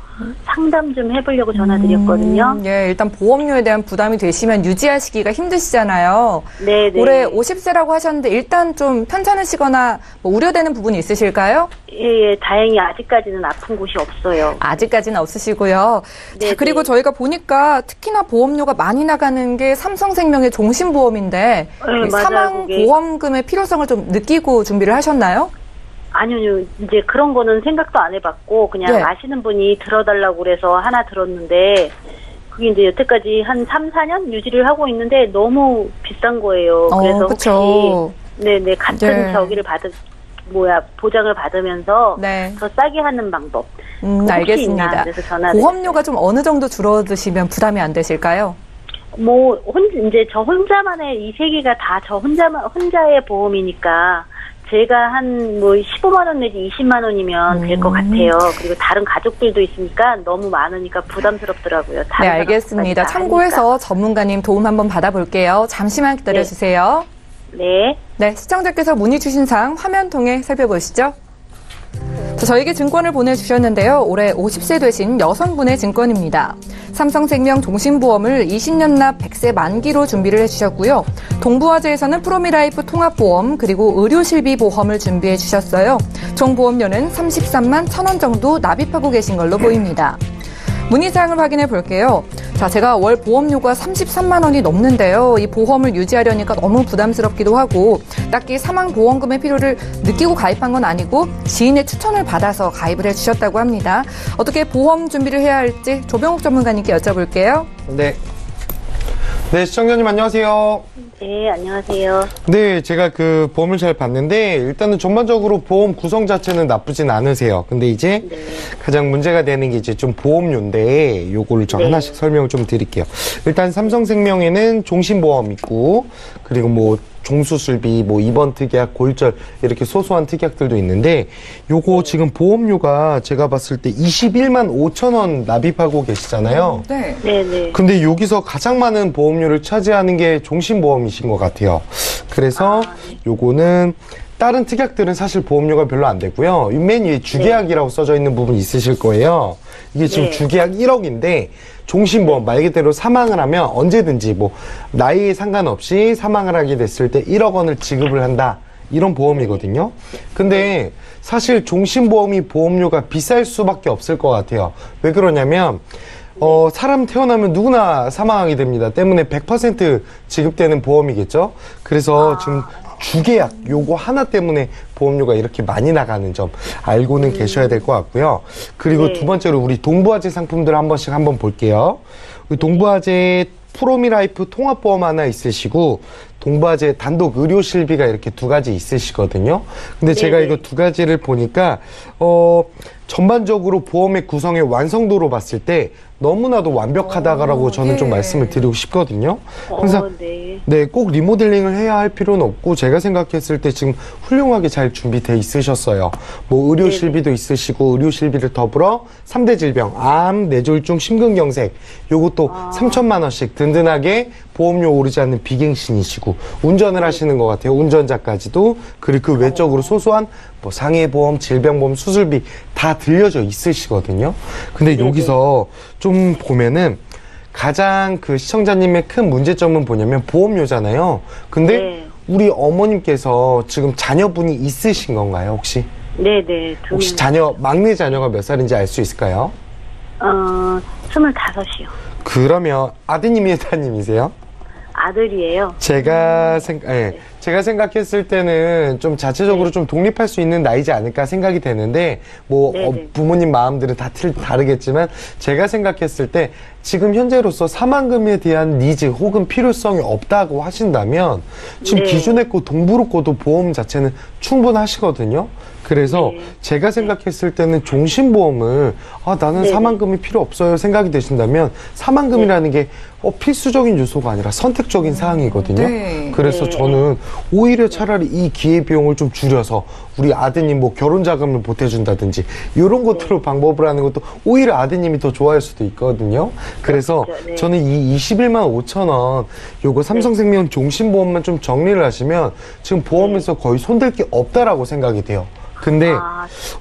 상담 좀 해보려고 전화드렸거든요. 예, 일단 보험료에 대한 부담이 되시면 유지하시기가 힘드시잖아요. 네, 네. 올해 50세라고 하셨는데 일단 좀 편찮으시거나 뭐 우려되는 부분이 있으실까요? 예, 다행히 아직까지는 아픈 곳이 없어요. 아직까지는 없으시고요. 네, 자, 그리고 네. 저희가 보니까 특히나 보험료가 많이 나가는 게 삼성생명의 종신보험인데 네, 맞아요, 사망 그게. 보험금의 필요성을 좀 느끼고 준비를 하셨나요? 아니요, 이제 그런 거는 생각도 안 해봤고 그냥 네. 아시는 분이 들어달라고 그래서 하나 들었는데 그게 이제 여태까지 한 3, 4년 유지를 하고 있는데 너무 비싼 거예요. 그래서 그쵸. 혹시 네네 같은 네. 저기를 보장을 받으면서 네. 더 싸게 하는 방법. 혹시 알겠습니다. 있나? 그래서 전화를 보험료가 좀 어느 정도 줄어드시면 부담이 안 되실까요? 이제 저 혼자만의 이 세 개가 다 저 혼자의 보험이니까 제가 한 뭐 15만 원 내지 20만 원이면 될 것 같아요. 그리고 다른 가족들도 있으니까 너무 많으니까 부담스럽더라고요. 네, 다른 알겠습니다. 사람까지 다 참고해서 하니까. 전문가님 도움 한번 받아볼게요. 잠시만 기다려주세요. 네. 네, 시청자께서 문의 주신 사항 화면 통해 살펴보시죠. 자, 저에게 증권을 보내주셨는데요. 올해 50세 되신 여성분의 증권입니다. 삼성생명 종신보험을 20년 납 100세 만기로 준비를 해주셨고요. 동부화재에서는 프로미라이프 통합보험 그리고 의료실비보험을 준비해 주셨어요. 총 보험료는 33만 1,000원 정도 납입하고 계신 걸로 보입니다. 문의사항을 확인해 볼게요. 자, 제가 월 보험료가 33만 원이 넘는데요. 이 보험을 유지하려니까 너무 부담스럽기도 하고 딱히 사망보험금의 필요를 느끼고 가입한 건 아니고 지인의 추천을 받아서 가입을 해주셨다고 합니다. 어떻게 보험 준비를 해야 할지 조병욱 전문가님께 여쭤볼게요. 네. 네, 시청자님 안녕하세요. 네, 안녕하세요. 네, 제가 그 보험을 잘 봤는데 일단은 전반적으로 보험 구성 자체는 나쁘진 않으세요. 근데 이제 네. 가장 문제가 되는 게 이제 좀 보험료인데 요거를 저 네. 하나씩 설명을 좀 드릴게요. 일단 삼성생명에는 종신보험 있고 그리고 뭐 종수술비, 뭐 입원 특약, 골절 이렇게 소소한 특약들도 있는데 요거 지금 보험료가 제가 봤을 때 21만 5천 원 납입하고 계시잖아요. 네. 네네. 근데 여기서 가장 많은 보험료를 차지하는 게 종신보험이신 것 같아요. 그래서 요거는 다른 특약들은 사실 보험료가 별로 안 되고요. 이 맨 위에 주계약이라고 써져 있는 부분이 있으실 거예요. 이게 지금 네. 주계약 1억인데 종신보험 말 그대로 사망을 하면 언제든지 뭐 나이에 상관없이 사망을 하게 됐을 때 1억 원을 지급을 한다. 이런 보험이거든요. 근데 사실 종신보험이 보험료가 비쌀 수밖에 없을 것 같아요. 왜 그러냐면 사람 태어나면 누구나 사망하게 됩니다. 때문에 100% 지급되는 보험이겠죠. 그래서 지금 주계약 요거 하나 때문에 보험료가 이렇게 많이 나가는 점 알고는 계셔야 될 것 같고요. 그리고 네. 두 번째로 우리 동부화재 상품들 한 번씩 한번 볼게요. 우리 동부화재 프로미라이프 통합보험 하나 있으시고 동부화재 단독 의료실비가 이렇게 두 가지 있으시거든요. 근데 제가 네네. 이거 두 가지를 보니까 전반적으로 보험의 구성의 완성도로 봤을 때 너무나도 완벽하다라고 저는 좀 예. 말씀을 드리고 싶거든요. 항상 네. 네, 꼭 리모델링을 해야 할 필요는 없고 제가 생각했을 때 지금 훌륭하게 잘 준비돼 있으셨어요. 뭐 의료실비도 있으시고 의료실비를 더불어 3대 질병, 암, 뇌졸중, 심근경색 요것도 3천만 원씩 든든하게 보험료 오르지 않는 비갱신이시고 운전을 하시는 것 같아요. 운전자까지도. 그리고 그 외적으로 소소한 뭐 상해보험, 질병보험, 수술비 다 들려져 있으시거든요. 근데 여기서 좀 보면은 가장 그 시청자님의 큰 문제점은 뭐냐면 보험료잖아요. 근데 네. 우리 어머님께서 지금 자녀분이 있으신 건가요, 혹시? 네네. 혹시 막내 자녀가 몇 살인지 알 수 있을까요? 25이요. 그러면 아드님이 따님이세요? 아들이에요. 제가 생각했을 때는 좀 자체적으로 좀 독립할 수 있는 나이지 않을까 생각이 되는데 뭐 네네. 부모님 마음들은 다 다르겠지만 제가 생각했을 때 지금 현재로서 사망금에 대한 니즈 혹은 필요성이 없다고 하신다면 지금 네. 기존에 거 동부로 거도 보험 자체는 충분하시거든요. 그래서 네. 제가 생각했을 때는 종신보험을 나는 네네. 사망금이 필요 없어요 생각이 되신다면 사망금이라는 게 필수적인 요소가 아니라 선택적인 사항이거든요. 네. 그래서 네. 저는 오히려 차라리 이 기회비용을 좀 줄여서 우리 아드님 뭐 결혼자금을 보태준다든지 이런 것들로 방법을 하는 것도 오히려 아드님이 더 좋아할 수도 있거든요. 그래서 그렇죠. 네. 저는 이 21만 5천 원 요거 삼성생명 종신보험만 좀 정리를 하시면 지금 보험에서 거의 손댈 게 없다라고 생각이 돼요. 근데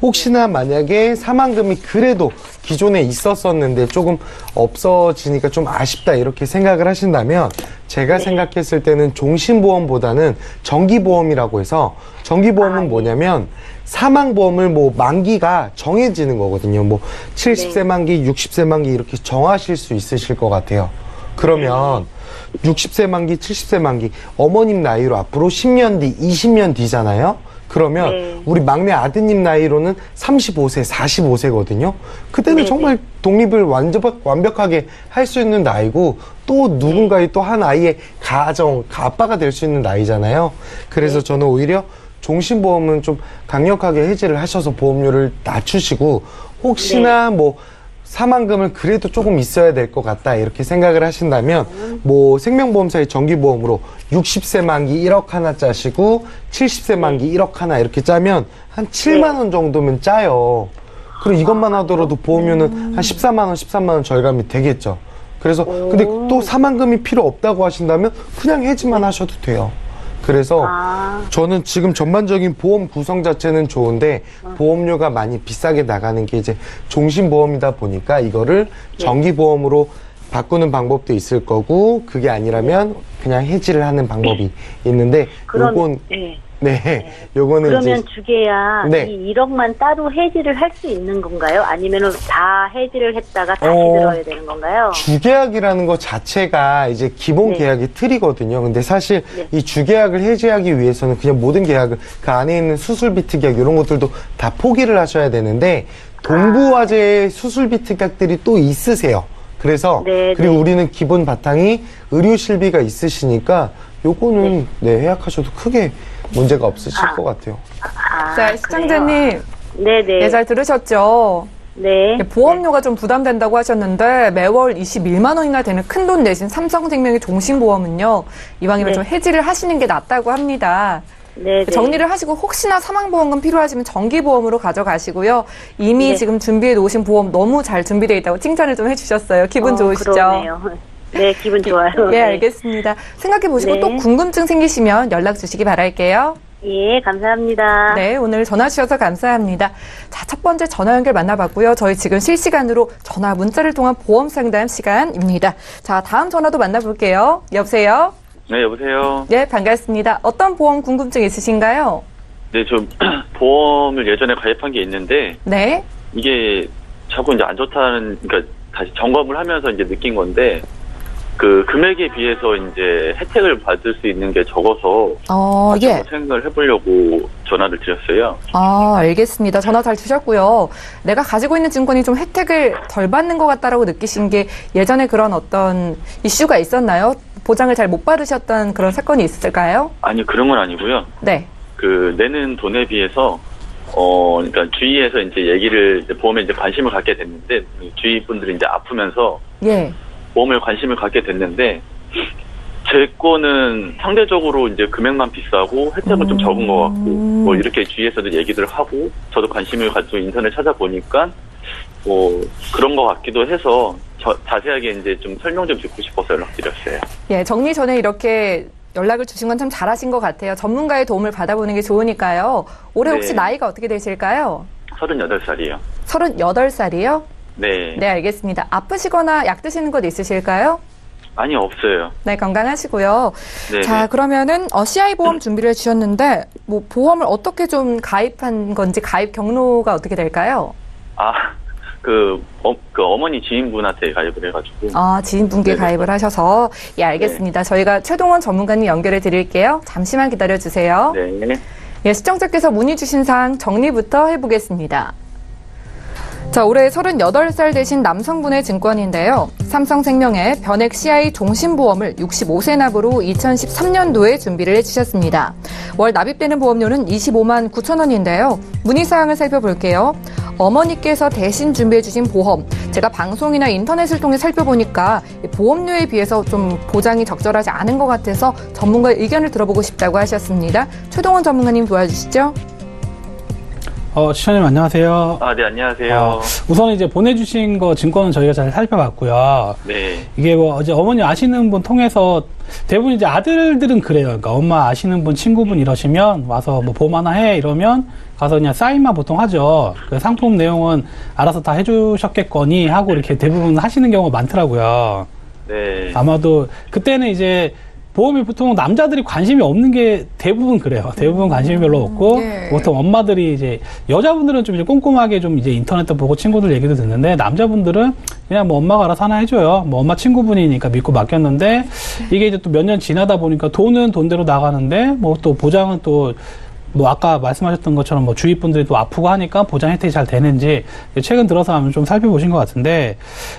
혹시나 만약에 사망금이 그래도 기존에 있었었는데 조금 없어지니까 좀 아쉽다 이렇게 생각을 하신다면 제가 생각했을 때는 종신보험보다는 정기보험이라고 해서 정기보험은 뭐냐면 사망보험을 뭐 만기가 정해지는 거거든요. 뭐 70세 만기, 60세 만기 이렇게 정하실 수 있으실 것 같아요. 그러면 60세 만기, 70세 만기 어머님 나이로 앞으로 10년 뒤, 20년 뒤잖아요. 그러면 네. 우리 막내 아드님 나이로는 35세, 45세거든요. 그때는 네네. 정말 독립을 완벽하게 할 수 있는 나이고 또 누군가의 또 한 아이의 아빠가 될 수 있는 나이잖아요. 그래서 저는 오히려 종신보험은 좀 강력하게 해지를 하셔서 보험료를 낮추시고 혹시나 뭐 사망금을 그래도 조금 있어야 될 것 같다 이렇게 생각을 하신다면 뭐 생명보험사의 정기보험으로 60세 만기 1억 하나 짜시고 70세 만기 1억 하나 이렇게 짜면 한 7만 원 정도면 짜요. 그리고 이것만 하더라도 보험료는 한 14만 원, 13만 원 절감이 되겠죠. 그래서 근데 또 사망금이 필요 없다고 하신다면 그냥 해지만 하셔도 돼요. 그래서 저는 지금 전반적인 보험 구성 자체는 좋은데 보험료가 많이 비싸게 나가는 게 이제 종신보험이다 보니까 이거를 정기보험으로 바꾸는 방법도 있을 거고 그게 아니라면 그냥 해지를 하는 방법이 있는데 요건 요거는 그러면 이제 주계약 이 1억만 따로 해지를 할 수 있는 건가요? 아니면은 다 해지를 했다가 다시 들어야 되는 건가요? 주계약이라는 것 자체가 이제 기본 계약의 틀이거든요. 근데 사실 이 주계약을 해지하기 위해서는 그냥 모든 계약을 그 안에 있는 수술비 특약 이런 것들도 다 포기를 하셔야 되는데 동부화재의 수술비 특약들이 또 있으세요. 그래서 그리고 우리는 기본 바탕이 의료 실비가 있으시니까 요거는 해약하셔도 크게 문제가 없으실 것 같아요. 자, 시청자님. 네네. 잘 들으셨죠? 네. 보험료가 좀 부담된다고 하셨는데 매월 21만 원이나 되는 큰돈 내신 삼성생명의 종신보험은요. 이왕이면 좀 해지를 하시는 게 낫다고 합니다. 네. 정리를 하시고 혹시나 사망보험금 필요하시면 정기보험으로 가져가시고요. 이미 지금 준비해 놓으신 보험 너무 잘 준비되어 있다고 칭찬을 좀 해주셨어요. 기분 좋으시죠? 그러네요. 네, 기분 좋아요. 네, 알겠습니다. 생각해 보시고 또 궁금증 생기시면 연락 주시기 바랄게요. 예, 감사합니다. 네, 오늘 전화 주셔서 감사합니다. 자, 첫 번째 전화 연결 만나봤고요. 저희 지금 실시간으로 전화 문자를 통한 보험 상담 시간입니다. 자, 다음 전화도 만나볼게요. 여보세요? 네, 여보세요? 네, 반갑습니다. 어떤 보험 궁금증 있으신가요? 네, 저 보험을 예전에 가입한 게 있는데 네. 이게 자꾸 이제 안 좋다는, 그러니까 다시 점검을 하면서 이제 느낀 건데 그 금액에 비해서 이제 혜택을 받을 수 있는 게 적어서 한번 생각을 해보려고 전화를 드렸어요. 알겠습니다. 전화 잘 주셨고요. 내가 가지고 있는 증권이 좀 혜택을 덜 받는 것 같다라고 느끼신 게 예전에 그런 어떤 이슈가 있었나요? 보장을 잘 못 받으셨던 그런 사건이 있을까요? 아니, 그런 건 아니고요. 네. 그 내는 돈에 비해서 그러니까 주위에서 이제 얘기를 이제 보험에 이제 관심을 갖게 됐는데 주위 분들이 이제 아프면서 보험에 관심을 갖게 됐는데 제 거는 상대적으로 이제 금액만 비싸고 혜택은 좀 적은 것 같고 뭐 이렇게 주위에서도 얘기를 하고 저도 관심을 가지고 인터넷 찾아보니까 뭐 그런 것 같기도 해서 자세하게 이제 좀 설명 좀 듣고 싶어서 연락드렸어요. 예, 정리 전에 이렇게 연락을 주신 건 참 잘하신 것 같아요. 전문가의 도움을 받아보는 게 좋으니까요. 올해 혹시 나이가 어떻게 되실까요? 38살이요. 38살이요? 네. 네, 알겠습니다. 아프시거나 약 드시는 것 있으실까요? 아니, 없어요. 네, 건강하시고요. 네. 자, 그러면은 CI 보험 준비를 해주셨는데 뭐 보험을 어떻게 좀 가입한 건지 가입 경로가 어떻게 될까요? 어머니 지인분한테 가입을 해가지고. 지인분께 가입을 하셔서. 예, 알겠습니다. 저희가 최동원 전문가님 연결해 드릴게요. 잠시만 기다려 주세요. 네. 예, 시청자께서 문의 주신 사항 정리부터 해보겠습니다. 자, 올해 38살 되신 남성분의 증권인데요. 삼성생명의 변액 CI 종신보험을 65세 납으로 2013년도에 준비를 해주셨습니다. 월 납입되는 보험료는 25만 9천 원인데요. 문의사항을 살펴볼게요. 어머니께서 대신 준비해주신 보험, 제가 방송이나 인터넷을 통해 살펴보니까 보험료에 비해서 좀 보장이 적절하지 않은 것 같아서 전문가의 의견을 들어보고 싶다고 하셨습니다. 최동원 전문가님 도와주시죠. 시청자님 안녕하세요. 네, 안녕하세요. 우선 이제 보내주신 거 증권은 저희가 잘 살펴봤고요. 네. 이게 뭐 이제 어머니 아시는 분 통해서 대부분 이제 아들들은 그래요. 그러니까 엄마 아시는 분, 친구분 이러시면 와서 뭐 보험 하나 해 이러면 가서 그냥 사인만 보통 하죠. 그 상품 내용은 알아서 다 해주셨겠거니 하고 이렇게 대부분 하시는 경우가 많더라고요. 네. 아마도 그때는 이제 보험이 보통 남자들이 관심이 없는 게 대부분 그래요. 대부분 관심이 별로 없고, 보통 엄마들이 이제, 여자분들은 좀 이제 꼼꼼하게 좀 이제 인터넷도 보고 친구들 얘기도 듣는데, 남자분들은 그냥 뭐 엄마가 알아서 하나 해줘요. 뭐 엄마 친구분이니까 믿고 맡겼는데, 이게 이제 또 몇 년 지나다 보니까 돈은 돈대로 나가는데, 뭐 또 보장은 또, 뭐 아까 말씀하셨던 것처럼 뭐 주위 분들이 또 아프고 하니까 보장 혜택이 잘 되는지 최근 들어서 하면 좀 살펴보신 것 같은데,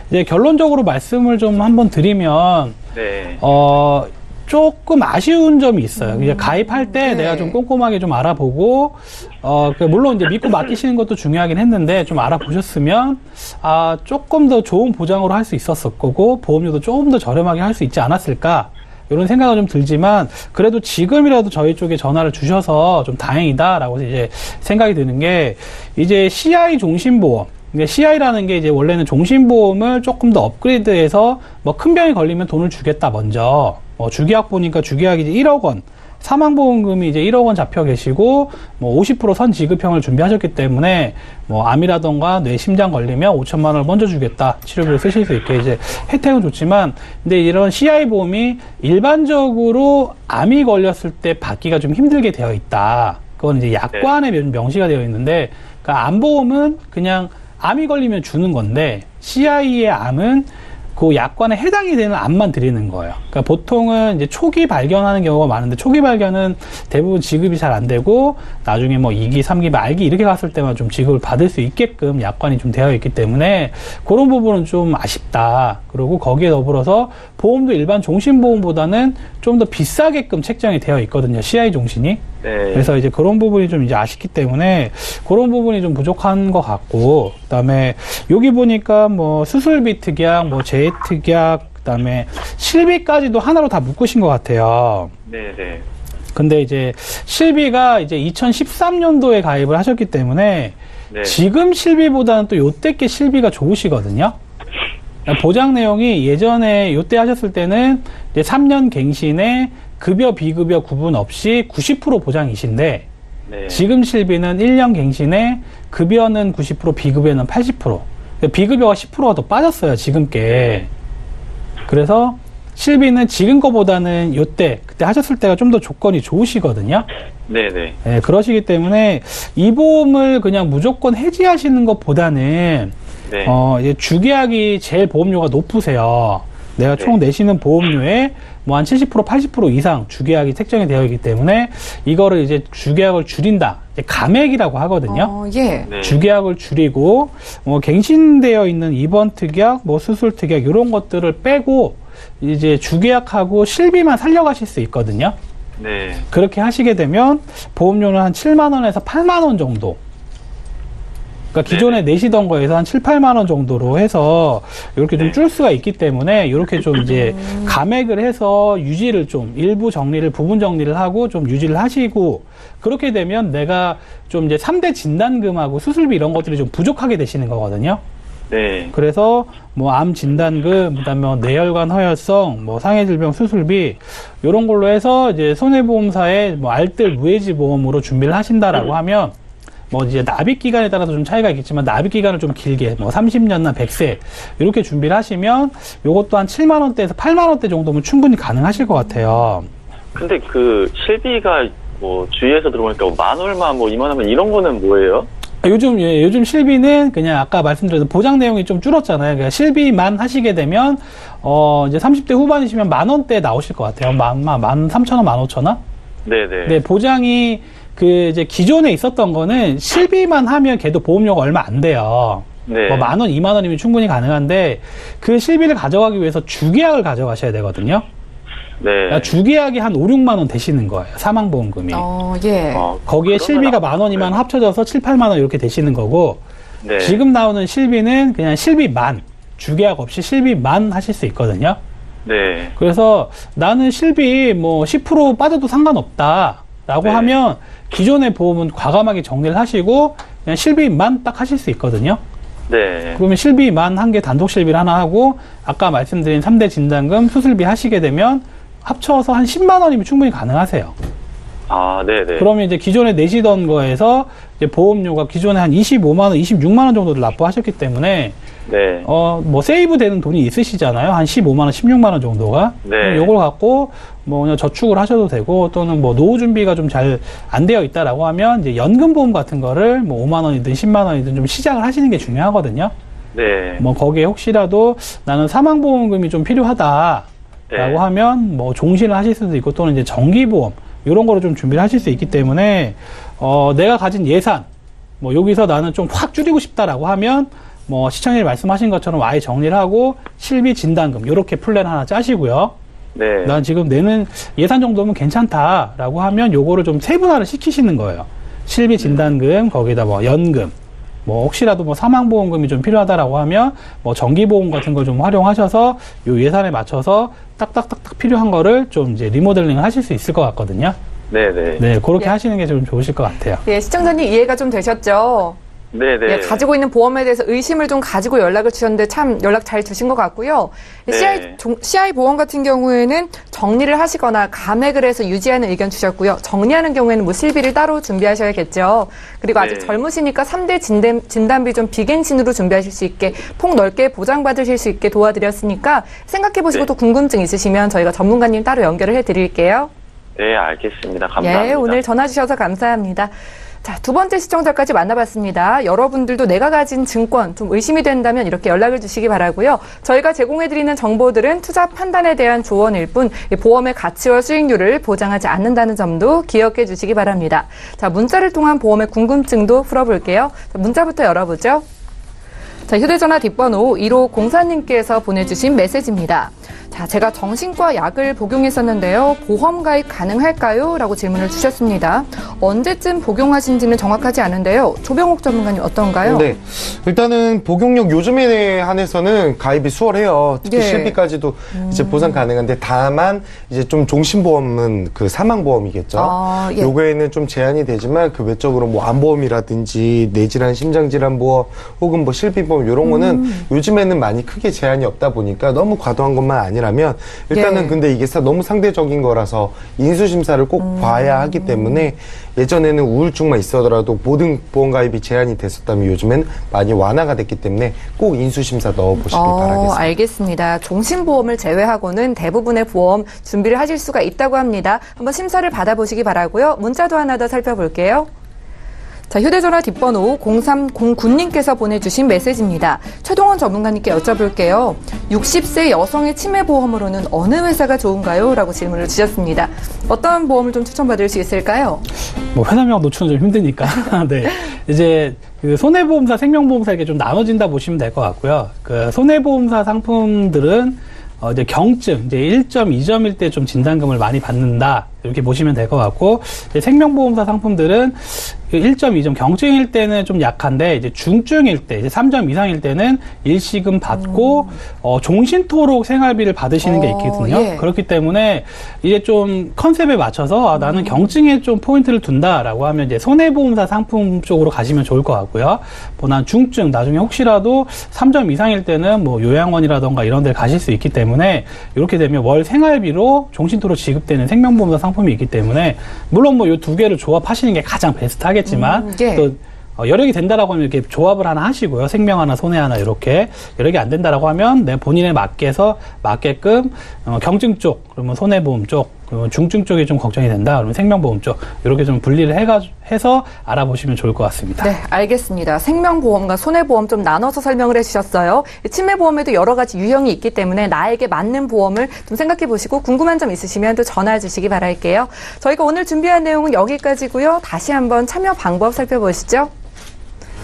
이제 결론적으로 말씀을 좀 한번 드리면, 조금 아쉬운 점이 있어요. 이제 가입할 때 네. 내가 좀 꼼꼼하게 좀 알아보고, 물론 이제 믿고 맡기시는 것도 중요하긴 했는데, 좀 알아보셨으면, 조금 더 좋은 보장으로 할 수 있었을 거고, 보험료도 조금 더 저렴하게 할 수 있지 않았을까, 이런 생각은 좀 들지만, 그래도 지금이라도 저희 쪽에 전화를 주셔서 좀 다행이다라고 이제 생각이 드는 게, 이제 CI 종신보험, CI라는 게 이제 원래는 종신보험을 조금 더 업그레이드해서 뭐 큰 병이 걸리면 돈을 주겠다, 먼저. 주계약 보니까 주계약이 이제 1억 원, 사망보험금이 이제 1억 원 잡혀 계시고, 뭐 50% 선지급형을 준비하셨기 때문에, 뭐 암이라던가 뇌 심장 걸리면 5천만 원을 먼저 주겠다, 치료비를 쓰실 수 있게 이제 혜택은 좋지만, 근데 이런 CI 보험이 일반적으로 암이 걸렸을 때 받기가 좀 힘들게 되어 있다. 그건 이제 약관에 명시가 되어 있는데, 그러니까 암보험은 그냥 암이 걸리면 주는 건데, CI의 암은 그 약관에 해당이 되는 암만 드리는 거예요. 그러니까 보통은 이제 초기 발견하는 경우가 많은데, 초기 발견은 대부분 지급이 잘 안 되고, 나중에 뭐 2기, 3기, 말기 이렇게 갔을 때만 좀 지급을 받을 수 있게끔 약관이 좀 되어 있기 때문에, 그런 부분은 좀 아쉽다. 그리고 거기에 더불어서 보험도 일반 종신보험보다는 좀 더 비싸게끔 책정이 되어 있거든요. CI 종신이. 네. 그래서 이제 그런 부분이 좀 이제 아쉽기 때문에 그런 부분이 좀 부족한 것 같고, 그다음에 여기 보니까 뭐 수술비 특약, 뭐 재해 특약, 그다음에 실비까지도 하나로 다 묶으신 것 같아요. 네. 근데 이제 실비가 이제 2013년도에 가입을 하셨기 때문에 네. 지금 실비보다는 또 요때께 실비가 좋으시거든요. 보장 내용이 예전에 요때 하셨을 때는 이제 3년 갱신에 급여, 비급여 구분 없이 90% 보장이신데, 네. 지금 실비는 1년 갱신에 급여는 90%, 비급여는 80%. 비급여가 10%가 더 빠졌어요, 지금께. 그래서 실비는 지금 거보다는 요때, 그때 하셨을 때가 좀 더 조건이 좋으시거든요. 네네. 네, 그러시기 때문에 이 보험을 그냥 무조건 해지하시는 것보다는, 네. 이제 주계약이 제일 보험료가 높으세요. 내가 총 내시는 보험료에 뭐 한 70%, 80% 이상 주계약이 책정이 되어 있기 때문에 이거를 이제 주계약을 줄인다. 이제 감액이라고 하거든요. 예. 네. 주계약을 줄이고, 갱신되어 있는 입원 특약, 뭐 수술 특약, 이런 것들을 빼고, 이제 주계약하고 실비만 살려가실 수 있거든요. 네. 그렇게 하시게 되면 보험료는 한 7만원에서 8만원 정도. 그러니까 기존에 내시던 거에서 한 7, 8만 원 정도로 해서 이렇게 좀 줄 수가 있기 때문에 이렇게 좀 이제 감액을 해서 유지를 좀 일부 정리를, 부분 정리를 하고 좀 유지를 하시고, 그렇게 되면 내가 좀 이제 3대 진단금하고 수술비 이런 것들이 좀 부족하게 되시는 거거든요. 네. 그래서 뭐 암 진단금, 그다음에 뭐 뇌혈관 허혈성, 뭐 상해질병 수술비 이런 걸로 해서 이제 손해보험사에 뭐 알뜰 무해지 보험으로 준비를 하신다라고 하면, 뭐 이제 납입 기간에 따라서 좀 차이가 있겠지만 납입 기간을 좀 길게 뭐 30년나 100세 이렇게 준비를 하시면 요것도 한 7만 원대에서 8만 원대 정도면 충분히 가능하실 것 같아요. 근데 그 실비가 뭐 주위에서 들어보니까 만 얼마, 뭐 2만 원 이런 거는 뭐예요? 요즘 실비는 그냥 아까 말씀드렸던 보장 내용이 좀 줄었잖아요. 그러니까 실비만 하시게 되면 이제 30대 후반이시면 만 원대 나오실 것 같아요. 만 3,000원, 15,000원? 네네. 네, 보장이 이제 기존에 있었던 거는 실비만 하면 걔도 보험료가 얼마 안 돼요. 네. 뭐 10,000원, 20,000원이면 충분히 가능한데, 그 실비를 가져가기 위해서 주계약을 가져가셔야 되거든요. 네. 그러니까 주계약이 한 5, 6만 원 되시는 거예요. 사망보험금이. 예. 거기에 실비가 10,000원, 2만 원 합쳐져서 7, 8만 원 이렇게 되시는 거고, 네. 지금 나오는 실비는 그냥 실비만, 주계약 없이 실비만 하실 수 있거든요. 네. 그래서 나는 실비 뭐 10% 빠져도 상관없다 라고 네. 하면 기존의 보험은 과감하게 정리를 하시고 그냥 실비만 딱 하실 수 있거든요. 네. 그러면 실비만 한 개 단독 실비를 하나 하고, 아까 말씀드린 3대 진단금, 수술비 하시게 되면 합쳐서 한 10만 원이면 충분히 가능하세요. 아, 네네. 그러면 이제 기존에 내시던 거에서 이제 보험료가 기존에 한 25만 원, 26만 원 정도를 납부하셨기 때문에 네. 뭐 세이브 되는 돈이 있으시잖아요. 한 15만 원, 16만 원 정도가. 네. 요걸 갖고 뭐 그냥 저축을 하셔도 되고, 또는 뭐 노후 준비가 좀 잘 안 되어 있다라고 하면 이제 연금 보험 같은 거를 뭐 5만 원이든 10만 원이든 좀 시작을 하시는 게 중요하거든요. 네. 뭐 거기에 혹시라도 나는 사망보험금이 좀 필요하다라고 네. 하면 뭐 종신을 하실 수도 있고, 또는 이제 정기보험 이런 거를 좀 준비를 하실 수 있기 때문에 내가 가진 예산, 뭐 여기서 나는 좀 확 줄이고 싶다라고 하면 뭐 시청자님 말씀하신 것처럼 아예 정리를 하고 실비 진단금 이렇게 플랜 하나 짜시고요. 네. 난 지금 내는 예산 정도면 괜찮다라고 하면 요거를 좀 세분화를 시키시는 거예요. 실비 진단금, 거기다 뭐 연금, 뭐 혹시라도 뭐 사망보험금이 좀 필요하다라고 하면 뭐 정기보험 같은 걸 좀 활용하셔서 요 예산에 맞춰서 딱딱딱딱 필요한 거를 좀 이제 리모델링을 하실 수 있을 것 같거든요. 네네. 네, 그렇게 하시는 게 좀 좋으실 것 같아요. 예, 시청자님 이해가 좀 되셨죠? 네네. 예, 가지고 있는 보험에 대해서 의심을 좀 가지고 연락을 주셨는데 참 연락 잘 주신 것 같고요. 네. CI 보험 같은 경우에는 정리를 하시거나 감액을 해서 유지하는 의견 주셨고요. 정리하는 경우에는 뭐 실비를 따로 준비하셔야겠죠. 그리고 아직 젊으시니까 3대 진단비 좀 비갱신으로 준비하실 수 있게 폭 넓게 보장받으실 수 있게 도와드렸으니까 생각해보시고 또 궁금증 있으시면 저희가 전문가님 따로 연결을 해드릴게요. 네, 알겠습니다. 감사합니다. 예, 오늘 전화 주셔서 감사합니다. 자, 두 번째 시청자까지 만나봤습니다. 여러분들도 내가 가진 증권 좀 의심이 된다면 이렇게 연락을 주시기 바라고요. 저희가 제공해드리는 정보들은 투자 판단에 대한 조언일 뿐 보험의 가치와 수익률을 보장하지 않는다는 점도 기억해 주시기 바랍니다. 자, 문자를 통한 보험의 궁금증도 풀어볼게요. 자, 문자부터 열어보죠. 자, 휴대전화 뒷번호 1504님께서 보내주신 메시지입니다. 자, 제가 정신과 약을 복용했었는데요. 보험 가입 가능할까요? 라고 질문을 주셨습니다. 언제쯤 복용하신지는 정확하지 않은데요. 조병옥 전문가님 어떤가요? 네. 일단은 복용력 요즘에 한해서는 가입이 수월해요. 특히 실비까지도 이제 보상 가능한데 다만 이제 좀 종신보험은 그 사망보험이겠죠. 아, 예. 요거에는 좀 제한이 되지만 그 외적으로 뭐 암보험이라든지 뇌질환, 심장질환보험 혹은 뭐 실비보험 이런 거는 요즘에는 많이 크게 제한이 없다 보니까 너무 과도한 것만 아니라면 일단은 근데 이게 너무 상대적인 거라서 인수심사를 꼭 봐야 하기 때문에 예전에는 우울증만 있어더라도 모든 보험 가입이 제한이 됐었다면 요즘엔 많이 완화가 됐기 때문에 꼭 인수심사 넣어보시길 바라겠습니다. 알겠습니다. 종신보험을 제외하고는 대부분의 보험 준비를 하실 수가 있다고 합니다. 한번 심사를 받아보시기 바라고요. 문자도 하나 더 살펴볼게요. 자, 휴대전화 뒷번호 0309님께서 보내주신 메시지입니다. 최동원 전문가님께 여쭤볼게요. 60세 여성의 치매보험으로는 어느 회사가 좋은가요? 라고 질문을 주셨습니다. 어떤 보험을 좀 추천받을 수 있을까요? 뭐 회사명 노출은 좀 힘드니까. 네. 이제 그 손해보험사, 생명보험사 이렇게 좀 나눠진다 보시면 될 것 같고요. 그 손해보험사 상품들은 이제 경증, 이제 1점, 2점일 때 좀 진단금을 많이 받는다. 이렇게 보시면 될 것 같고, 생명보험사 상품들은 1점, 2점 경증일 때는 좀 약한데, 이제 중증일 때, 이제 3점 이상일 때는 일시금 받고, 종신토록 생활비를 받으시는 게 있거든요. 예. 그렇기 때문에 이제 좀 컨셉에 맞춰서 나는 경증에 좀 포인트를 둔다라고 하면 이제 손해보험사 상품 쪽으로 가시면 좋을 것 같고요. 뭐 난 중증, 나중에 혹시라도 3점 이상일 때는 뭐 요양원이라던가 이런 데를 가실 수 있기 때문에 이렇게 되면 월 생활비로 종신토록 지급되는 생명보험사 상품이 있기 때문에 물론 뭐 이 두 개를 조합하시는 게 가장 베스트하겠지만 예. 또 여력이 된다라고 하면 이렇게 조합을 하나 하시고요. 생명 하나, 손해 하나 이렇게 여력이 안 된다라고 하면 내 본인에 맞게끔 경증 쪽, 그러면 손해보험 쪽, 그러면 중증 쪽이 좀 걱정이 된다. 그러면 생명보험 쪽 이렇게 좀 분리를 해서 알아보시면 좋을 것 같습니다. 네, 알겠습니다. 생명보험과 손해보험 좀 나눠서 설명을 해주셨어요. 치매보험에도 여러 가지 유형이 있기 때문에 나에게 맞는 보험을 좀 생각해 보시고 궁금한 점 있으시면 또 전화 주시기 바랄게요. 저희가 오늘 준비한 내용은 여기까지고요. 다시 한번 참여 방법 살펴보시죠.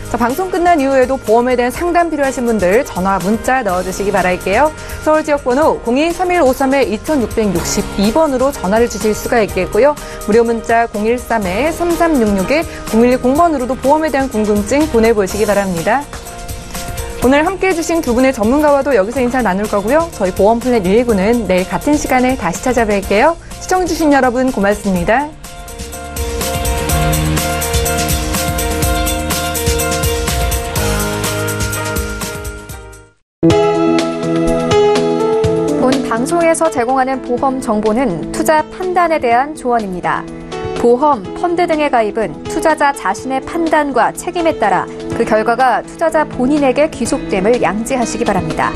자, 방송 끝난 이후에도 보험에 대한 상담 필요하신 분들 전화, 문자 넣어주시기 바랄게요. 서울 지역번호 02-3153-2662번으로 전화를 주실 수가 있겠고요. 무료 문자 013-3366-0110번으로도 보험에 대한 궁금증 보내보시기 바랍니다. 오늘 함께해 주신 두 분의 전문가와도 여기서 인사 나눌 거고요. 저희 보험플랜 119는 내일 같은 시간에 다시 찾아뵐게요. 시청해주신 여러분 고맙습니다. 본 방송에서 제공하는 보험 정보는 투자 판단에 대한 조언입니다. 보험, 펀드 등의 가입은 투자자 자신의 판단과 책임에 따라 그 결과가 투자자 본인에게 귀속됨을 양지하시기 바랍니다.